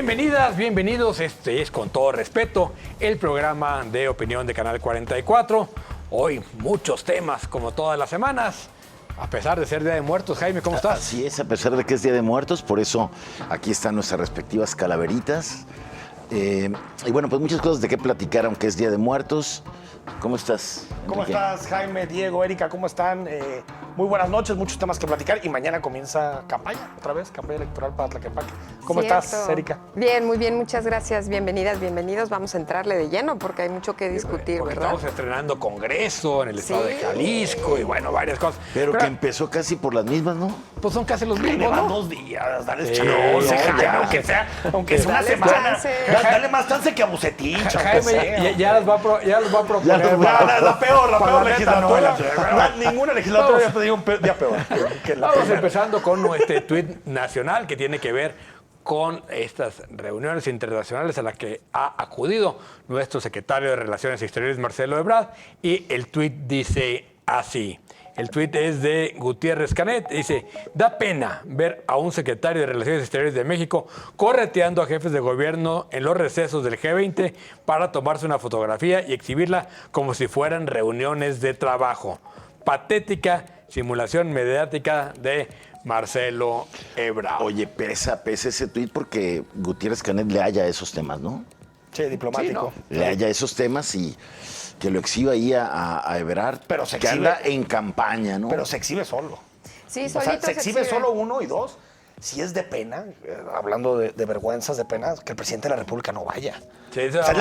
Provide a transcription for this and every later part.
Bienvenidas, bienvenidos. Este es, con todo respeto, el programa de opinión de Canal 44. Hoy muchos temas, como todas las semanas. A pesar de ser Día de Muertos, Jaime, ¿cómo estás? Así es, a pesar de que es Día de Muertos, por eso aquí están nuestras respectivas calaveritas. Y bueno, pues muchas cosas de qué platicar, aunque es Día de Muertos. ¿Cómo estás, Enrique? ¿Cómo estás, Jaime, Diego, Erika? ¿Cómo están? Muy buenas noches, muchos temas que platicar y mañana comienza campaña, otra vez, campaña electoral para Tlaquepaque. ¿Cómo estás, Erika? Bien, muy bien, muchas gracias. Bienvenidas, bienvenidos. Vamos a entrarle de lleno porque hay mucho que discutir, Porque ¿verdad? estamos estrenando Congreso en el estado de Jalisco y bueno, varias cosas. Pero que empezó casi por las mismas, ¿no? Pues son casi los Jaime, mismos, van ¿no? 2 días, dale Sí, chance, no, Jaime, ya. aunque sea una Dale semana. chance. Dale más chance que a Bucetich, aunque Jaime sea. ya los va a proponer. La peor para legislatura. neta, Ninguna legislatura ya te digo un día peor. Que la Vamos primera. empezando con nuestro tuit nacional que tiene que ver con estas reuniones internacionales a las que ha acudido nuestro secretario de Relaciones Exteriores, Marcelo Ebrard, y el tuit dice así. El tuit es de Gutiérrez Canet, dice: da pena ver a un secretario de Relaciones Exteriores de México correteando a jefes de gobierno en los recesos del G20 para tomarse una fotografía y exhibirla como si fueran reuniones de trabajo. Patética simulación mediática de Marcelo Ebrard. Oye, pesa ese tuit porque Gutiérrez Canet le halla esos temas, ¿no? Sí, diplomático. Le halla esos temas y que lo exhiba ahí a Ebrard, Pero se que exhibe. anda en campaña, ¿no? Pero se exhibe solo. Sí, O sea, solito se exhibe solo uno y dos. Si es de pena, hablando de vergüenzas, de pena, que el presidente de la República no vaya. Sí, O sea, es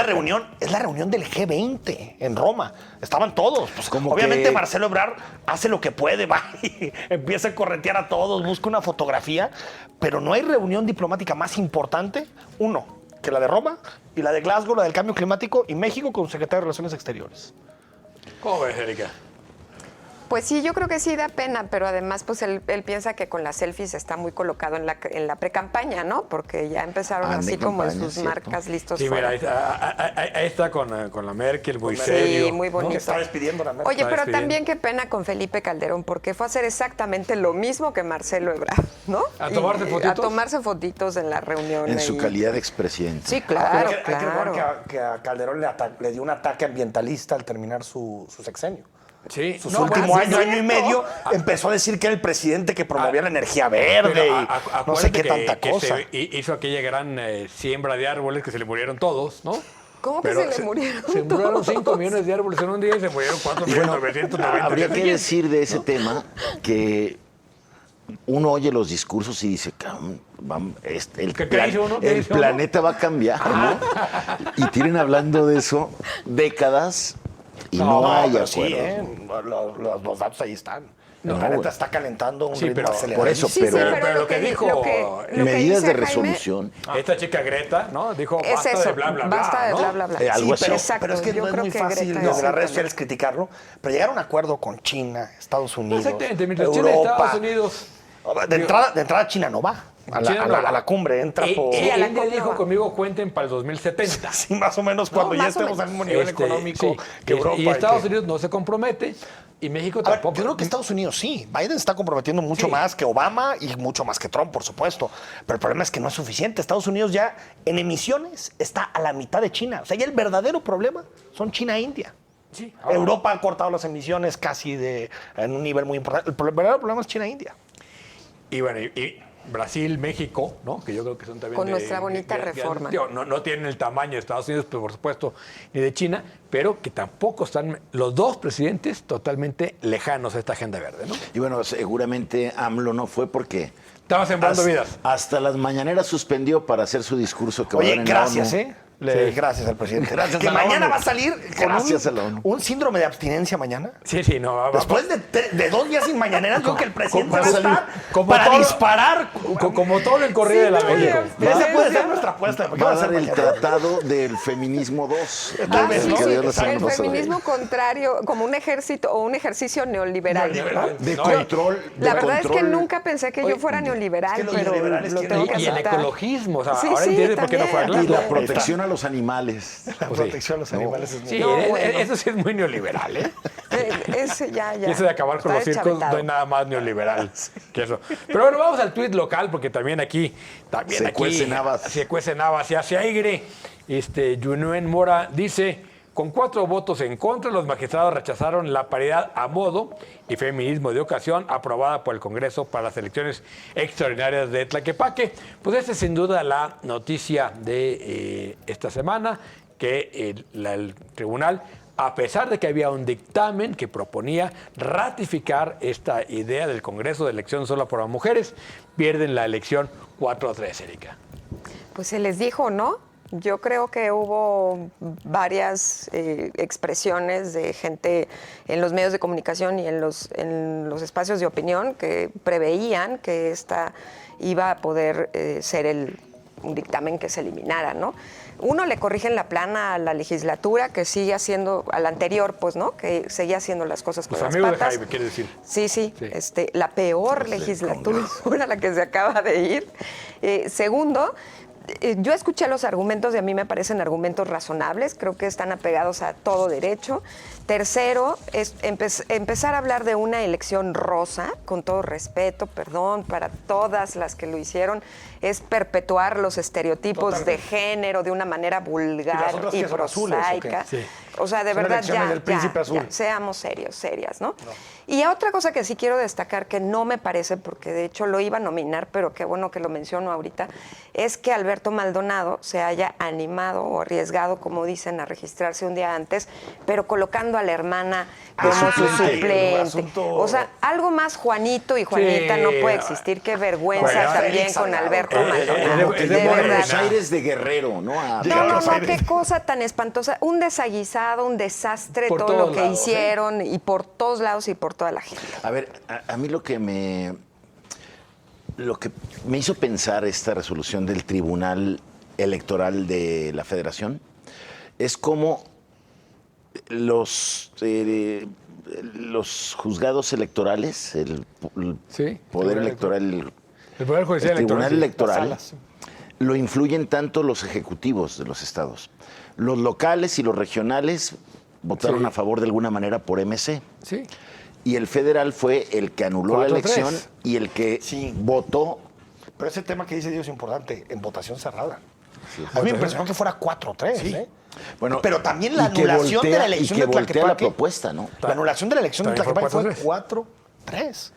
la reunión del G20 en Roma. Estaban todos. Pues, Como obviamente que- Marcelo Ebrard hace lo que puede, va y empieza a corretear a todos, busca una fotografía, pero no hay reunión diplomática más importante, que la de Roma y la de Glasgow, la del cambio climático, y México con su secretario de Relaciones Exteriores. ¿Cómo ves, Erika? Pues sí, yo creo que sí da pena, pero además pues él piensa que con las selfies está muy colocado en la pre-campaña, ¿no? Porque ya empezaron Anda así en como en campaña, sus ¿cierto? marcas listos Sí, fuera. mira, ahí está con la Merkel, muy Sí, serio. muy bonito. Que está despidiendo la Merkel. Oye, Está pero despidiendo. también qué pena con Felipe Calderón, porque fue a hacer exactamente lo mismo que Marcelo Ebrard, ¿no? ¿A tomarse Y- fotitos? A tomarse fotitos en la reunión. En su ahí. calidad de expresidente. Sí, claro, Hay que recordar claro. que a Calderón le dio un ataque ambientalista al terminar su sexenio. Sí, Sus no, últimos bueno, año, sí, año y medio, empezó a decir que era el presidente que promovía la energía verde pero y no sé acuérdate qué tanta que cosa. Hizo aquella gran siembra de árboles que se le murieron todos, ¿no? ¿Cómo que Pero se le murieron Se murieron todos? 5 millones de árboles en un día y se murieron 4.990.000. Habría que decir de ese tema que uno oye los discursos y dice, "Cabrón, ¿Qué dice uno? ¿Qué el dice uno? planeta va a cambiar, ¿no?" Y tienen hablando de eso décadas y no hay pero acuerdo. sí, los datos ahí están. No, El planeta güey. está calentando a un Sí, ritmo pero acelerado. por eso, Sí, pero- sí, pero lo que dijo lo que medidas dice de Jaime resolución. Esta chica Greta, ¿no? Dijo, Es basta eso, de bla, bla, bla. basta de ¿no? bla, bla, bla. Algo Sí, así. Exacto, pero es que yo no es creo muy que fácil Greta desde es las redes un sociales criticarlo, pero llegar a un acuerdo con China, Estados Unidos, Exactamente, mientras China y Europa. Estados Unidos. De entrada China no va China no va. a la cumbre, entra por... a la India cumbre dijo va. conmigo cuenten para el 2070. Sí, más o menos cuando ya más o estemos menos. al mismo nivel económico Sí. que Europa. Y Estados que- Unidos no se compromete y México A ver, tampoco. yo creo que Estados Unidos sí. Biden está comprometiendo mucho Sí. más que Obama y mucho más que Trump, por supuesto. Pero el problema es que no es suficiente. Estados Unidos ya en emisiones está a la mitad de China. O sea, ya el verdadero problema son China e India. Sí. Europa ha cortado las emisiones casi en un nivel muy importante. El verdadero problema es China e India. Y bueno, y Brasil, México, ¿no? Que yo creo que son también Con nuestra bonita reforma. digo, no tienen el tamaño de Estados Unidos, pero por supuesto, ni de China, pero que tampoco están los dos presidentes totalmente lejanos a esta agenda verde, ¿no? Y bueno, seguramente AMLO no fue porque Estaba sembrando hasta, vidas. hasta las mañaneras suspendió para hacer su discurso que va a Oye, dar en la gracias, ONU. ¿eh? Sí. Gracias al presidente. Gracias que a la mañana ONU. va a salir con Gracias a la ONU. un síndrome de abstinencia mañana. Sí, no. Después de 2 días sin mañaneras, creo que el presidente como- va a estar como para todo- disparar. Como todo el corrido de la América. Esa puede ser nuestra apuesta. ¿Qué Va a va a dar hacer el mañana? tratado del feminismo 2. Tal vez, del ¿no? que dio la Exacto. semana El pasada. feminismo contrario, como un ejército o un ejercicio neoliberal. Neoliberal. De No, control. La de verdad es que control. nunca pensé que yo fuera neoliberal, es que los pero neoliberales lo quieren- tengo que Y el aceptar. ecologismo, o sea, Sí, ahora sí, entiendes por qué no fue a también. Y la Glasgow. protección a los animales. La protección a los animales es muy Sí, No, bueno. eso sí es muy neoliberal, ¿eh? Ese ya. Y eso de acabar con Está los circos, deschavetado. no hay nada más neoliberal que eso. Pero bueno, vamos al tuit local, porque también aquí Se cuecen habas. se cuecen habas y hace aire. Yunuen Mora dice: con 4 votos en contra, los magistrados rechazaron la paridad a modo y feminismo de ocasión aprobada por el Congreso para las elecciones extraordinarias de Tlaquepaque. Pues esta es sin duda la noticia de esta semana, que el tribunal, a pesar de que había un dictamen que proponía ratificar esta idea del Congreso de elección solo para mujeres, pierden la elección 4-3, Erika. Pues se les dijo, ¿no? Yo creo que hubo varias expresiones de gente en los medios de comunicación y en los espacios de opinión que preveían que esta iba a poder ser un dictamen que se eliminara, ¿no? Uno, le corrigen la plana a la legislatura, que sigue haciendo, al anterior, pues, ¿no? Que seguía haciendo las cosas con Los las amigos de patas. Jaime, quiere decir. Sí. Sí. La peor legislatura a la que se acaba de ir. Segundo, yo escuché los argumentos y a mí me parecen argumentos razonables, creo que están apegados a todo derecho. Tercero, es empezar a hablar de una elección rosa, con todo respeto, perdón, para todas las que lo hicieron, es perpetuar los estereotipos Totalmente. de género de una manera ¿Y las vulgar otras y que son azules, o qué? prosaica. Sí. O sea, de Son verdad, elecciones del príncipe azul. seamos serias, ¿no? Y otra cosa que sí quiero destacar, que no me parece, porque de hecho lo iba a nominar, pero qué bueno que lo menciono ahorita, es que Alberto Maldonado se haya animado o arriesgado, como dicen, a registrarse un día antes, pero colocando a la hermana como su suplente. suplente. Asunto- O sea, algo más Juanito y Juanita Sí. no puede existir. Qué vergüenza Bueno, también Félix con Salgado. Alberto es Maldonado. de de Morena. verdad. Buenos Aires de Guerrero, ¿no? No, qué cosa tan espantosa. Un desaguisado, un desastre, Por todo lo todos que lados, hicieron y por todos lados y por toda la gente. A ver, a mí lo que me hizo pensar esta resolución del Tribunal Electoral de la Federación es cómo los juzgados electorales, el Sí, Poder Electoral, El Poder Judicial el Tribunal Electoral, Las salas. lo influyen tanto los ejecutivos de los estados. Los locales y los regionales votaron Sí. a favor de alguna manera por MC. Sí. Y el federal fue el que anuló la 4-3. elección y el que Sí. votó. Pero ese tema que dice Dios es importante, en votación cerrada. Sí. A mí me impresionó que fuera 4-3, ¿eh? Bueno, pero también la y que anulación de la elección y que de voltea la Tlaquepaque. propuesta, ¿no? La anulación de la elección de También fue Tlaquepaque fue 4-3.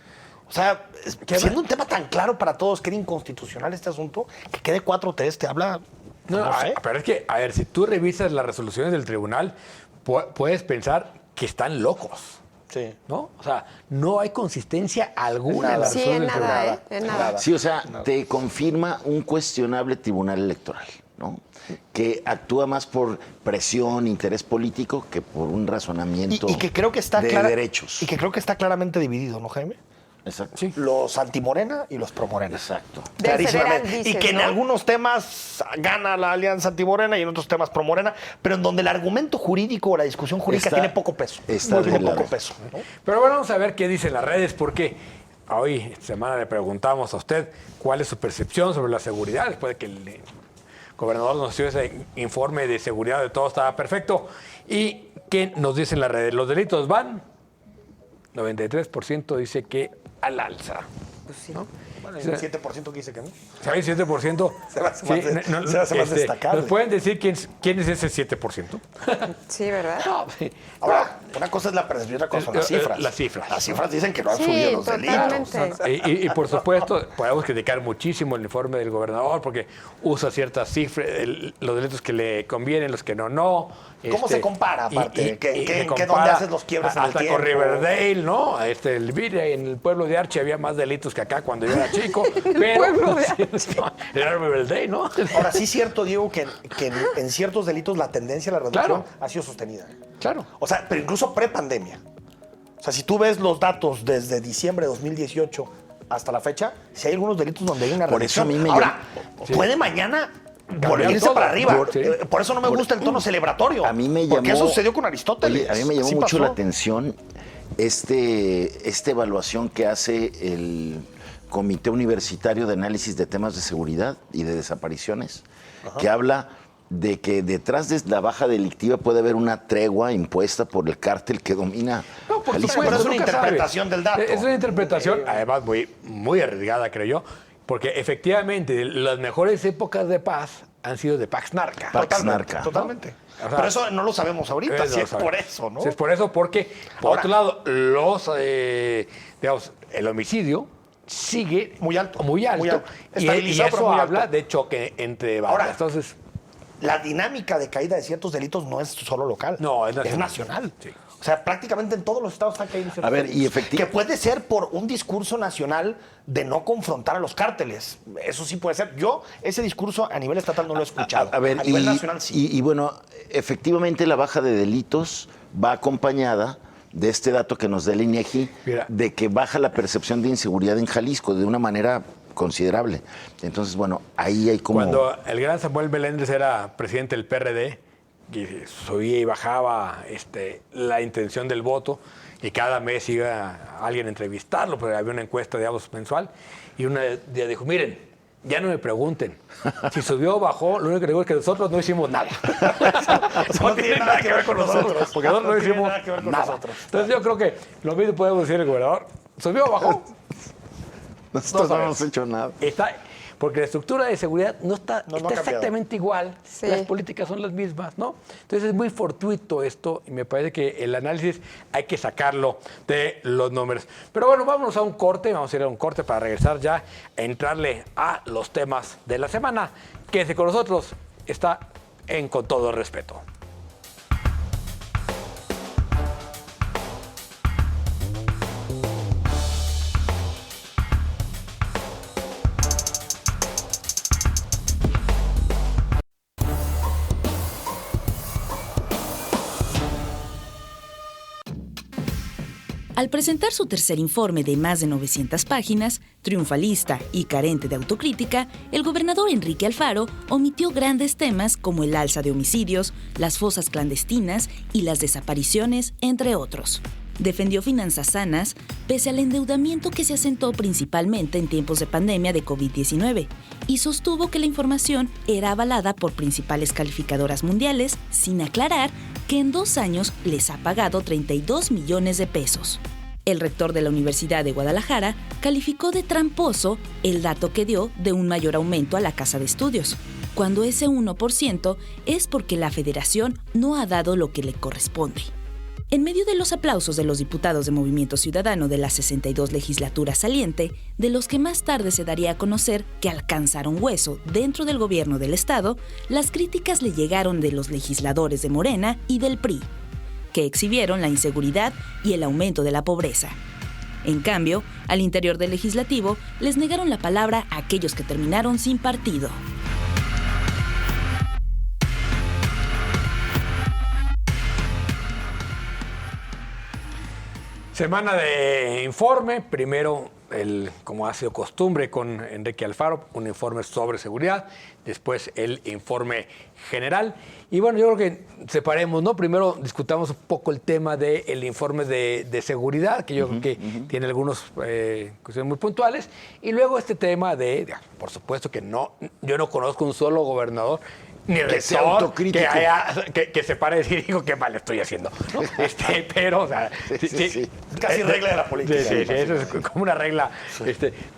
O sea, siendo un tema tan claro para todos que era inconstitucional este asunto, que quede 4-3 te habla. No, sé. pero es que, a ver, si tú revisas las resoluciones del tribunal, puedes pensar que están locos, Sí. ¿no? O sea, no hay consistencia alguna en las Sí, resoluciones en del nada, tribunal. En nada. Sí, o sea, te confirma un cuestionable tribunal electoral, ¿no? Que actúa más por presión, interés político, que por un razonamiento Y que creo que está de derechos. Y que creo que está claramente dividido, ¿no, Jaime? Exacto. Sí. Los antimorena y los promorena. Exacto. Del Clarísimamente. federal, Y dices, que en ¿no? algunos temas gana la alianza antimorena y en otros temas promorena, pero en donde el argumento jurídico o la discusión jurídica Está- tiene poco peso. está Muy del poco lado. peso. ¿no? Pero bueno, vamos a ver qué dicen las redes, porque hoy, esta semana, le preguntamos a usted cuál es su percepción sobre la seguridad, después de que el gobernador nos dio ese informe de seguridad de todo estaba perfecto. ¿Y qué nos dicen las redes? Los delitos van, 93% dice que al alza. Pues sí. Bueno, hay un 7% que dice que no. ¿Sabes? 7%. Se me hace más se me hace más destacable. ¿Nos pueden decir quién es ese 7%? Sí, ¿verdad? Ahora, una cosa es la percepción y otra cosa son las cifras. Las cifras. Las cifras dicen que no han Sí, subido los delitos. totalmente. Y por supuesto, podemos criticar muchísimo el informe del gobernador porque usa ciertas cifras, los delitos que le convienen, los que no. ¿Cómo se compara, aparte? ¿En se qué dónde haces los quiebres en el hasta tiempo? con Riverdale, ¿no? Elvira, en el pueblo de Archie había más delitos que acá cuando yo era chico. pero pueblo de era Riverdale, ¿no? Ahora, sí es cierto, Diego, que en ciertos delitos la tendencia a la reducción Claro. ha sido sostenida. Claro. O sea, pero incluso pre-pandemia. O sea, si tú ves los datos desde diciembre de 2018 hasta la fecha, si hay algunos delitos donde hay una Por eso reducción. a mí me Ahora, Sí. puede mañana Cambiar irse todo. para arriba. Sí. Por eso no me gusta el tono celebratorio. A mí me llamó. Porque eso sucedió con Aristóteles. Oye, a mí me llamó Así mucho pasó. la atención esta evaluación que hace el Comité Universitario de Análisis de Temas de Seguridad y de Desapariciones, que habla de que detrás de la baja delictiva puede haber una tregua impuesta por el cártel que domina No, por Jalisco. supuesto, pero es una nunca interpretación del dato. Es una interpretación, además, muy arriesgada, creo yo, porque efectivamente las mejores épocas de paz han sido de Pax Narca. Pax Narca. Totalmente. O sea, pero eso no lo sabemos ahorita, Eso si lo es sabemos. por eso, ¿no? Si es por eso, porque, por Ahora- otro lado, digamos, el homicidio sigue Muy alto. Muy alto. Muy alto. Y Estabilizado, eso pero muy habla alto. de choque entre bandas. Ahora, Entonces, La dinámica de caída de ciertos delitos no es solo local. No, es nacional. nacional. Sí. O sea, prácticamente en todos los estados están cayendo ciertos A ver, y delitos. Que puede ser por un discurso nacional de no confrontar a los cárteles. Eso sí puede ser. Yo ese discurso a nivel estatal no lo he escuchado. A ver, nivel nacional sí. y bueno, efectivamente la baja de delitos va acompañada de este dato que nos da el INEGI, Mira. de que baja la percepción de inseguridad en Jalisco de una manera considerable. Entonces, bueno, ahí hay como... cuando el gran Samuel Meléndez era presidente del PRD, y subía y bajaba la intención del voto, y cada mes iba alguien a entrevistarlo, porque había una encuesta, digamos, mensual, y un día dijo, miren, ya no me pregunten, si subió o bajó, lo único que digo es que nosotros no hicimos nada. Eso no tiene nada que ver con nosotros. Porque nosotros no tiene hicimos nada que ver con nada. nosotros. Entonces yo creo que lo mismo podemos decir el gobernador, subió o bajó. Nosotros no hemos hecho nada. Porque la estructura de seguridad no está No ha cambiado. exactamente igual. Sí. Las políticas son las mismas, ¿no? Entonces es muy fortuito esto y me parece que el análisis hay que sacarlo de los números. Pero bueno, vámonos a un corte, vamos a ir a un corte para regresar ya a entrarle a los temas de la semana. Quédese con nosotros, está en Con Todo Respeto. Al presentar su tercer informe de más de 900 páginas, triunfalista y carente de autocrítica, el gobernador Enrique Alfaro omitió grandes temas como el alza de homicidios, las fosas clandestinas y las desapariciones, entre otros. Defendió finanzas sanas, pese al endeudamiento que se asentó principalmente en tiempos de pandemia de COVID-19, y sostuvo que la información era avalada por principales calificadoras mundiales, sin aclarar que en 2 años les ha pagado 32 millones de pesos. El rector de la Universidad de Guadalajara calificó de tramposo el dato que dio de un mayor aumento a la casa de estudios, cuando ese 1% es porque la federación no ha dado lo que le corresponde. En medio de los aplausos de los diputados de Movimiento Ciudadano de la 62 legislatura saliente, de los que más tarde se daría a conocer que alcanzaron hueso dentro del gobierno del Estado, las críticas le llegaron de los legisladores de Morena y del PRI, que exhibieron la inseguridad y el aumento de la pobreza. En cambio, al interior del legislativo, les negaron la palabra a aquellos que terminaron sin partido. Semana de informe, primero, como ha sido costumbre con Enrique Alfaro, un informe sobre seguridad, después el informe general. Y bueno, yo creo que separemos, ¿no? Primero discutamos un poco el tema del informe de seguridad, que yo creo que tiene algunas cuestiones muy puntuales, y luego este tema por supuesto que yo no conozco un solo gobernador ni Que sea rector autocrítico. que se pare a decir, digo, qué mal estoy haciendo, ¿no? Pero, o sea, Sí. Casi regla de la política. Sí, eso es como una regla.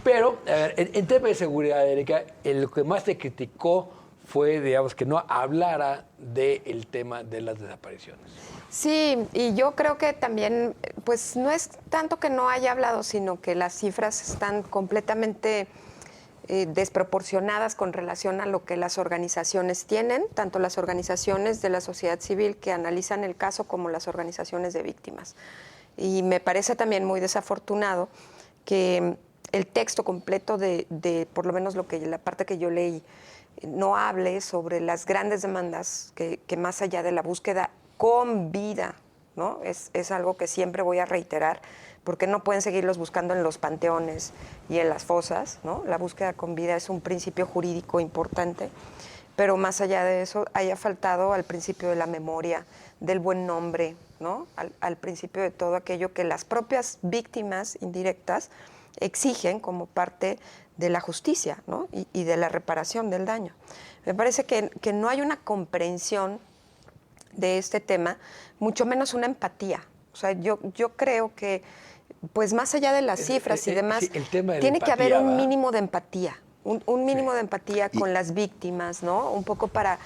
Pero, a ver, en tema de seguridad, Erika, lo que más te criticó fue, digamos, que no hablara del tema de las desapariciones. Sí, y yo creo que también, pues no es tanto que no haya hablado, sino que las cifras están completamente desproporcionadas con relación a lo que las organizaciones tienen, tanto las organizaciones de la sociedad civil que analizan el caso como las organizaciones de víctimas. Y me parece también muy desafortunado que el texto completo de por lo menos la parte que yo leí, no hable sobre las grandes demandas que más allá de la búsqueda con vida, ¿no? Es algo que siempre voy a reiterar, porque no pueden seguirlos buscando en los panteones y en las fosas, ¿no? La búsqueda con vida es un principio jurídico importante, pero más allá de eso haya faltado al principio de la memoria, del buen nombre, ¿no? Al principio de todo aquello que las propias víctimas indirectas exigen como parte de la justicia, ¿no? y de la reparación del daño. Me parece que no hay una comprensión de este tema, mucho menos una empatía. O sea, yo creo que, pues más allá de las cifras y demás, sí, el tema de la tiene que haber empatía, un ¿verdad? mínimo de empatía, un mínimo de empatía con las víctimas, ¿no? Un poco para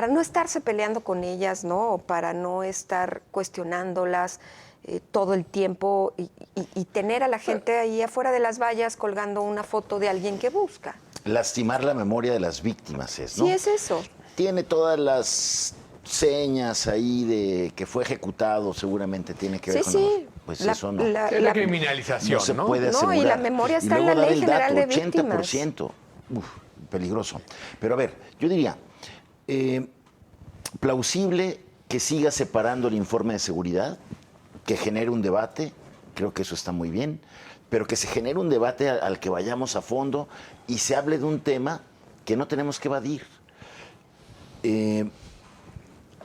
no estarse peleando con ellas, ¿no? O para no estar cuestionándolas todo el tiempo y tener a la gente ahí afuera de las vallas colgando una foto de alguien que busca. Lastimar la memoria de las víctimas ¿no? Sí, es eso. Tiene todas las señas ahí de que fue ejecutado, seguramente tiene que ver con Sí. pues La- eso no. la- Es la criminalización, No se ¿no? puede No, asegurar. y la memoria está Y en luego la dar Ley el General dato, de Víctimas. 80%. Uf, peligroso. Pero a ver, yo diría, plausible que siga separando el informe de seguridad, que genere un debate, creo que eso está muy bien, pero que se genere un debate al que vayamos a fondo y se hable de un tema que no tenemos que evadir.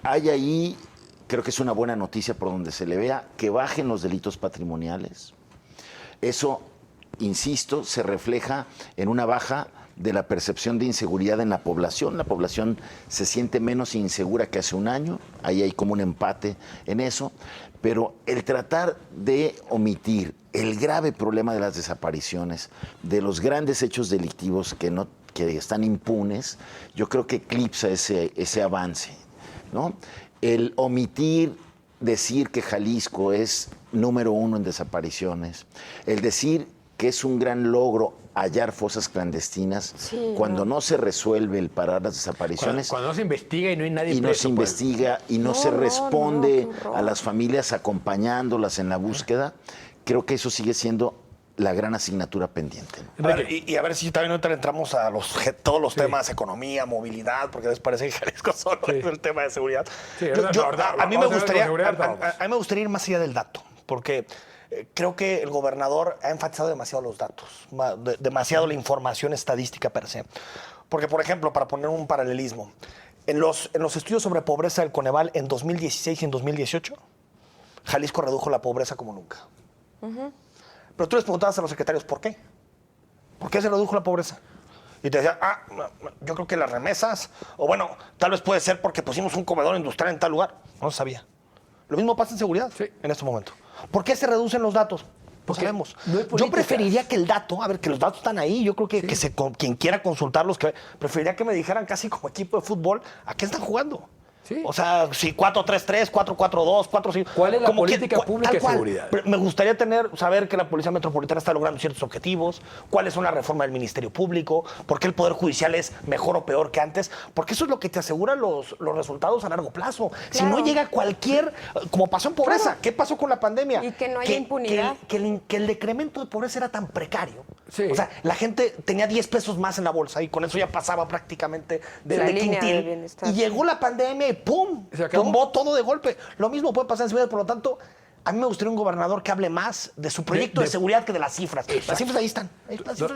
Hay ahí, creo que es una buena noticia por donde se le vea, que bajen los delitos patrimoniales. Eso, insisto, se refleja en una baja de la percepción de inseguridad en la población. La población se siente menos insegura que hace un año. Ahí hay como un empate en eso. Pero el tratar de omitir el grave problema de las desapariciones, de los grandes hechos delictivos que están impunes, yo creo que eclipsa ese avance, ¿no? El omitir decir que Jalisco es número 1 en desapariciones, el decir que es un gran logro hallar fosas clandestinas, Sí, cuando no se resuelve el parar las desapariciones Cuando no se investiga y no hay nadie y no preso se por el- investiga y no No, se no, responde no, qué horror. a las familias acompañándolas en la búsqueda, creo que eso sigue siendo la gran asignatura pendiente. A ver, y a ver si también ahorita le entramos a todos los temas, economía, movilidad, porque a veces parece que Jalisco solo Sí. es el tema de seguridad. Sí, A mí me vamos a ver con seguridad todos. a mí me gustaría ir más allá del dato, porque creo que el gobernador ha enfatizado demasiado los datos, demasiado la información estadística per se. Porque, por ejemplo, para poner un paralelismo, en los estudios sobre pobreza del Coneval en 2016 y en 2018, Jalisco redujo la pobreza como nunca. Pero tú les preguntabas a los secretarios, ¿por qué? ¿Por qué se redujo la pobreza? Y te decían, yo creo que las remesas, o bueno, tal vez puede ser porque pusimos un comedor industrial en tal lugar. No se sabía. Lo mismo pasa en seguridad en este momento. ¿Por qué se reducen los datos? No Porque sabemos. no hay Yo políticas. preferiría que el dato, a ver, que los datos están ahí, yo creo que, quien quiera consultarlos, preferiría que me dijeran casi como equipo de fútbol, ¿a qué están jugando? Sí. O sea, si 4-3-3, 4-4-2, 4-5. ¿Cuál es la como política pública tal de cual. seguridad? Pero me gustaría saber que la Policía Metropolitana está logrando ciertos objetivos, cuál es una reforma del Ministerio Público, por qué el Poder Judicial es mejor o peor que antes, porque eso es lo que te asegura los resultados a largo plazo. Si no llega cualquier, como pasó en pobreza, Claro. ¿qué pasó con la pandemia? Y que no haya impunidad. Que el decremento de pobreza era tan precario. Sí. O sea, la gente tenía 10 pesos más en la bolsa y con eso ya pasaba prácticamente La de línea quintil. de bienestar. Y llegó la pandemia y ¡pum! Se acabó. Tumbó todo de golpe. Lo mismo puede pasar en seguridad, por lo tanto, a mí me gustaría un gobernador que hable más de su proyecto de seguridad que de las cifras. Las cifras ahí están.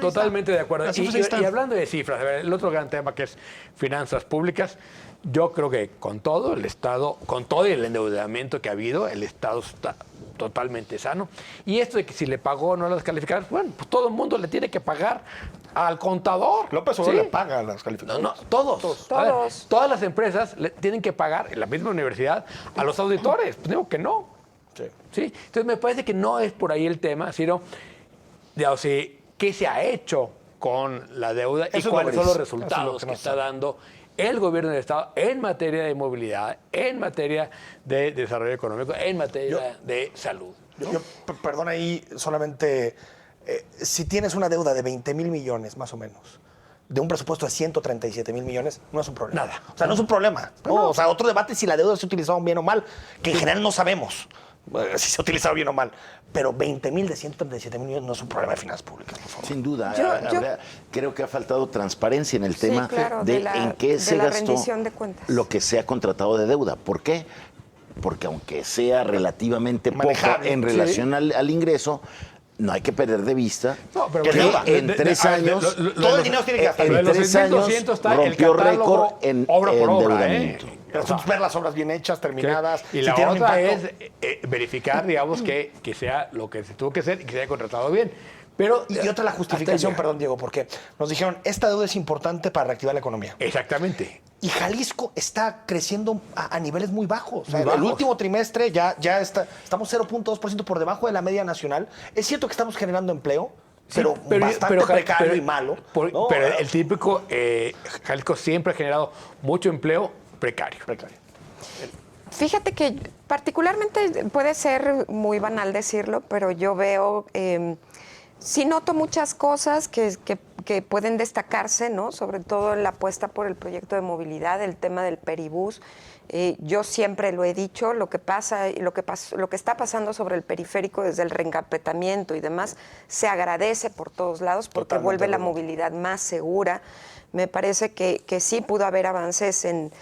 Totalmente de acuerdo. Las cifras ahí están. Y hablando de cifras, a ver, el otro gran tema que es finanzas públicas, yo creo que con todo el Estado, con todo el endeudamiento que ha habido, el Estado está totalmente sano. Y esto de que si le pagó o no las calificadas, bueno, pues todo el mundo le tiene que pagar al contador. López Obrador le paga a las No, calificadoras. no, todos. A ver, todas las empresas le tienen que pagar, en la misma universidad, a los auditores. Pues digo que no. Sí. ¿Sí? Entonces me parece que no es por ahí el tema, sino digamos, qué se ha hecho con la deuda Eso es y cuáles lo son los gris. Eso es lo resultados que que no está sabe. dando el gobierno del Estado en materia de movilidad, en materia de desarrollo económico, en materia de salud. Perdón ahí, solamente, si tienes una deuda de 20,000 millones, más o menos, de un presupuesto de 137,000 millones, no es un problema. Nada. O sea, no es un problema. No, o sea, otro debate es si la deuda se ha utilizado bien o mal, que en general no sabemos si se ha utilizado bien o mal. Pero 20,000 de 137,000 millones no es un problema de finanzas públicas, por favor. Sin duda, Yo- creo que ha faltado transparencia en el Sí, tema claro, de de la- en qué de se la gastó rendición de cuentas. lo que se ha contratado de deuda. ¿Por qué? Porque aunque sea relativamente poco Manejable, en sí. relación al ingreso, no hay que perder de vista No, pero ¿Qué que deuda? en 3 años Todo el dinero tiene que gastar. Lo de en los 3 años 6,200 está el rompió catálogo récord en obra por obra, endeudamiento. Pero tú ver las obras bien hechas, terminadas. Y si la tienen un otra impacto. es verificar, digamos, que sea lo que se tuvo que hacer y que se haya contratado bien. Pero, y otra la justificación, perdón, Diego, porque nos dijeron, esta deuda es importante para reactivar la economía. Exactamente. Y Jalisco está creciendo a niveles muy bajos. O sea, Muy bajos. el último trimestre estamos 0.2% por debajo de la media nacional. Es cierto que estamos generando empleo, pero bastante precario y malo. ¿no? Pero el típico, Jalisco siempre ha generado mucho empleo precario. Fíjate que particularmente puede ser muy banal decirlo, pero yo veo, sí noto muchas cosas que pueden destacarse, ¿no? Sobre todo la apuesta por el proyecto de movilidad, el tema del peribús. Yo siempre lo he dicho, lo que está pasando sobre el periférico desde el reencarpetamiento y demás, se agradece por todos lados porque Totalmente vuelve la bueno. movilidad más segura. Me parece que sí pudo haber avances en...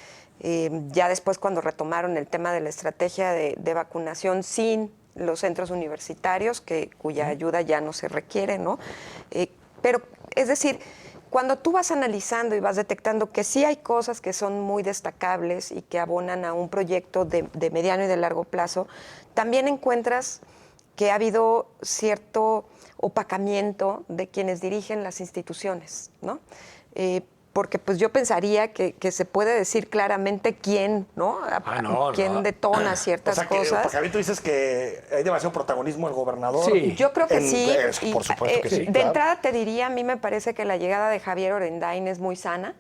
ya después cuando retomaron el tema de la estrategia de vacunación sin los centros universitarios, cuya ayuda ya no se requiere, ¿no? Pero, es decir, cuando tú vas analizando y vas detectando que sí hay cosas que son muy destacables y que abonan a un proyecto de mediano y de largo plazo, también encuentras que ha habido cierto opacamiento de quienes dirigen las instituciones, ¿no? Porque pues yo pensaría que se puede decir claramente quién, ¿no? Quién detona ciertas cosas. Porque a mí tú dices que hay demasiado protagonismo del gobernador. Sí. Yo creo que sí. Por supuesto que sí. De entrada te diría, a mí me parece que la llegada de Javier Orendain es muy sana.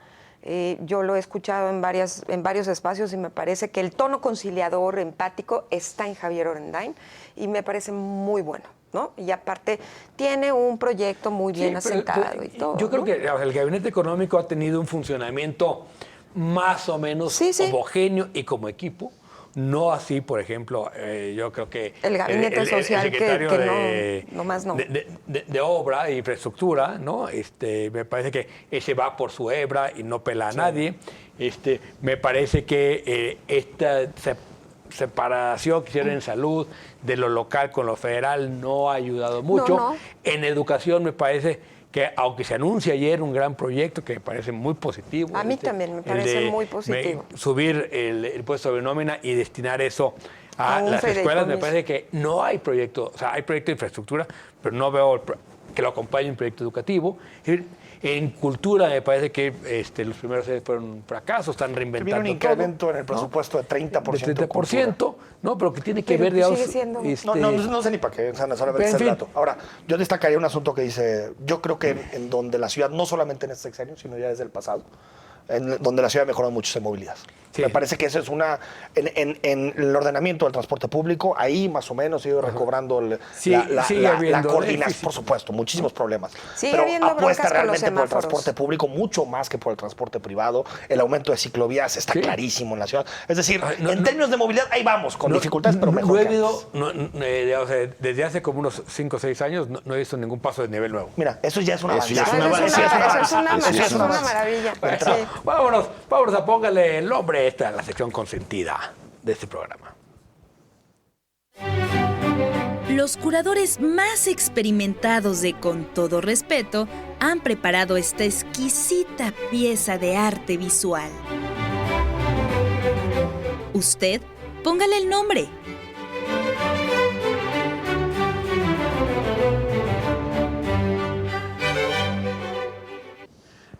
Yo lo he escuchado en varios espacios y me parece que el tono conciliador, empático, está en Javier Orendain y me parece muy bueno, ¿no? Y aparte tiene un proyecto muy bien asentado y todo. Yo creo ¿no? que el gabinete económico ha tenido un funcionamiento más o menos homogéneo y como equipo. No así, por ejemplo, yo creo que el gabinete social el secretario no. de obra e infraestructura, ¿no? Me parece que ese va por su hebra y no pela a nadie. Me parece que esta separación que hicieron en salud de lo local con lo federal no ha ayudado mucho. No. En educación me parece que aunque se anuncia ayer un gran proyecto que me parece muy positivo. A mí también me parece muy positivo. Subir el impuesto de nómina y destinar eso a las escuelas, me parece que no hay proyecto, o sea, hay proyecto de infraestructura, pero no veo que lo acompañe un proyecto educativo. En cultura me parece que los primeros años fueron un fracaso, están reinventando Viene un incremento todo, en el presupuesto de 30%. De 30%, ¿no? Pero que tiene que ver, Pero digamos... sigue siendo... No sé ni para qué, solamente es el dato. Ahora, yo destacaría un asunto que dice, yo creo que en donde la ciudad, no solamente en este sexenio, sino ya desde el pasado, donde la ciudad ha mejorado mucho en movilidad. Sí. Me parece que eso es en el ordenamiento del transporte público, ahí más o menos ha ido recobrando la coordinación, por supuesto, muchísimos problemas. Sigue pero habiendo apuesta broncas realmente con los por el transporte público, mucho más que por el transporte privado. El aumento de ciclovías está clarísimo en la ciudad. Es decir, en términos de movilidad, ahí vamos, con dificultades, pero mejor. Desde hace como unos 5 o 6 años no he visto ningún paso de nivel nuevo. Mira, eso ya es una Eso es una maravilla. Bueno, Sí. Vámonos a póngale el nombre esta a la sección consentida de este programa. Los curadores más experimentados de Con Todo Respeto han preparado esta exquisita pieza de arte visual. Usted, póngale el nombre.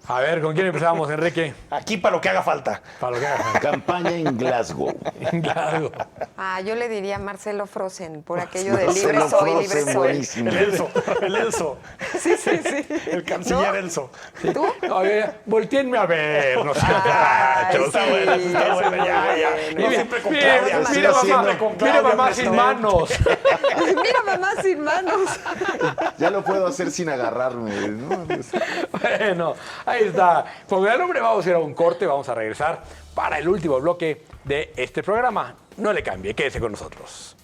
A ver, ¿con quién empezamos, Enrique? Aquí para lo que haga falta. Para lo que haga. Campaña en Glasgow. Claro. Yo le diría Marcelo Frozen, por aquello de Marcelo libre soy, Frozen, libre soy. buenísimo. El Elso. Sí. El canciller ¿No? Elso. ¿Tú? Oye, volteenme a ver, no sean Ay, gachos. Está buena, ya. bueno. No siempre con Claudia. Mira, mamá sin manos. Mira, mamá sin manos. Ya lo puedo hacer sin agarrarme, ¿no? Bueno, ahí está. Con el nombre vamos a ir a un corte, vamos a regresar para el último bloque de este programa. No le cambie, quédese con nosotros.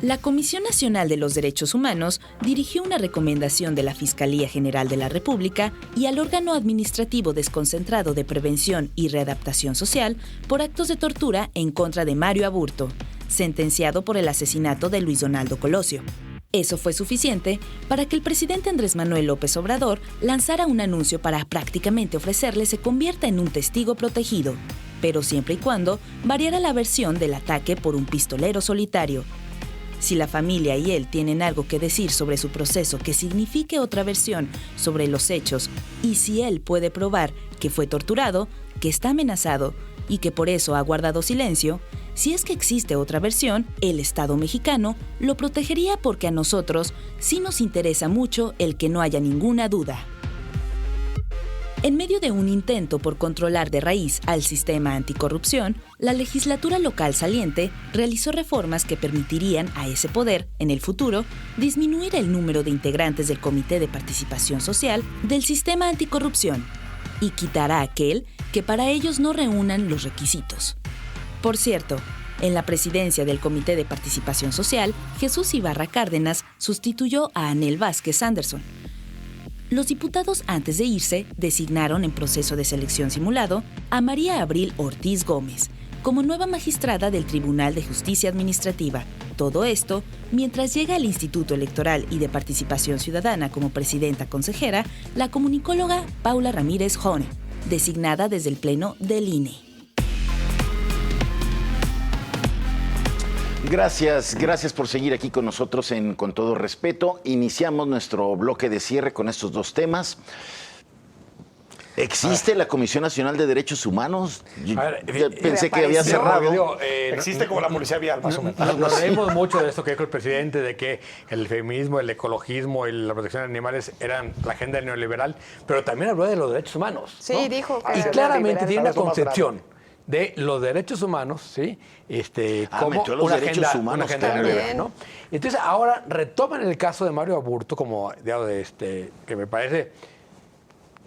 La Comisión Nacional de los Derechos Humanos dirigió una recomendación de la Fiscalía General de la República y al órgano administrativo desconcentrado de Prevención y Readaptación Social por actos de tortura en contra de Mario Aburto, sentenciado por el asesinato de Luis Donaldo Colosio. Eso fue suficiente para que el presidente Andrés Manuel López Obrador lanzara un anuncio para prácticamente ofrecerle se convierta en un testigo protegido, pero siempre y cuando variara la versión del ataque por un pistolero solitario. Si la familia y él tienen algo que decir sobre su proceso que signifique otra versión sobre los hechos, y si él puede probar que fue torturado, que está amenazado y que por eso ha guardado silencio, si es que existe otra versión, el Estado mexicano lo protegería porque a nosotros sí nos interesa mucho el que no haya ninguna duda. En medio de un intento por controlar de raíz al sistema anticorrupción, la legislatura local saliente realizó reformas que permitirían a ese poder, en el futuro, disminuir el número de integrantes del Comité de Participación Social del sistema anticorrupción y quitar a aquel que para ellos no reúnan los requisitos. Por cierto, en la presidencia del Comité de Participación Social, Jesús Ibarra Cárdenas sustituyó a Anel Vázquez Anderson. Los diputados, antes de irse, designaron en proceso de selección simulado a María Abril Ortiz Gómez como nueva magistrada del Tribunal de Justicia Administrativa. Todo esto mientras llega al Instituto Electoral y de Participación Ciudadana como presidenta consejera la comunicóloga Paula Ramírez Jone, designada desde el Pleno del INE. Gracias por seguir aquí con nosotros en Con Todo Respeto. Iniciamos nuestro bloque de cierre con estos dos temas. ¿Existe la Comisión Nacional de Derechos Humanos? Yo pensé que había cerrado. Existe como la policía vial, más o menos. Nos reímos mucho de esto que dijo el presidente, de que el feminismo, el ecologismo y la protección de animales eran la agenda neoliberal, pero también habló de los derechos humanos. Sí, ¿no? dijo que Y era claramente liberal. tiene una Eso más concepción de los derechos humanos, ¿sí? Como metió los una derechos agenda, humanos una agenda también. neoliberal, ¿no? Entonces ahora retoman el caso de Mario Aburto como, digamos, que me parece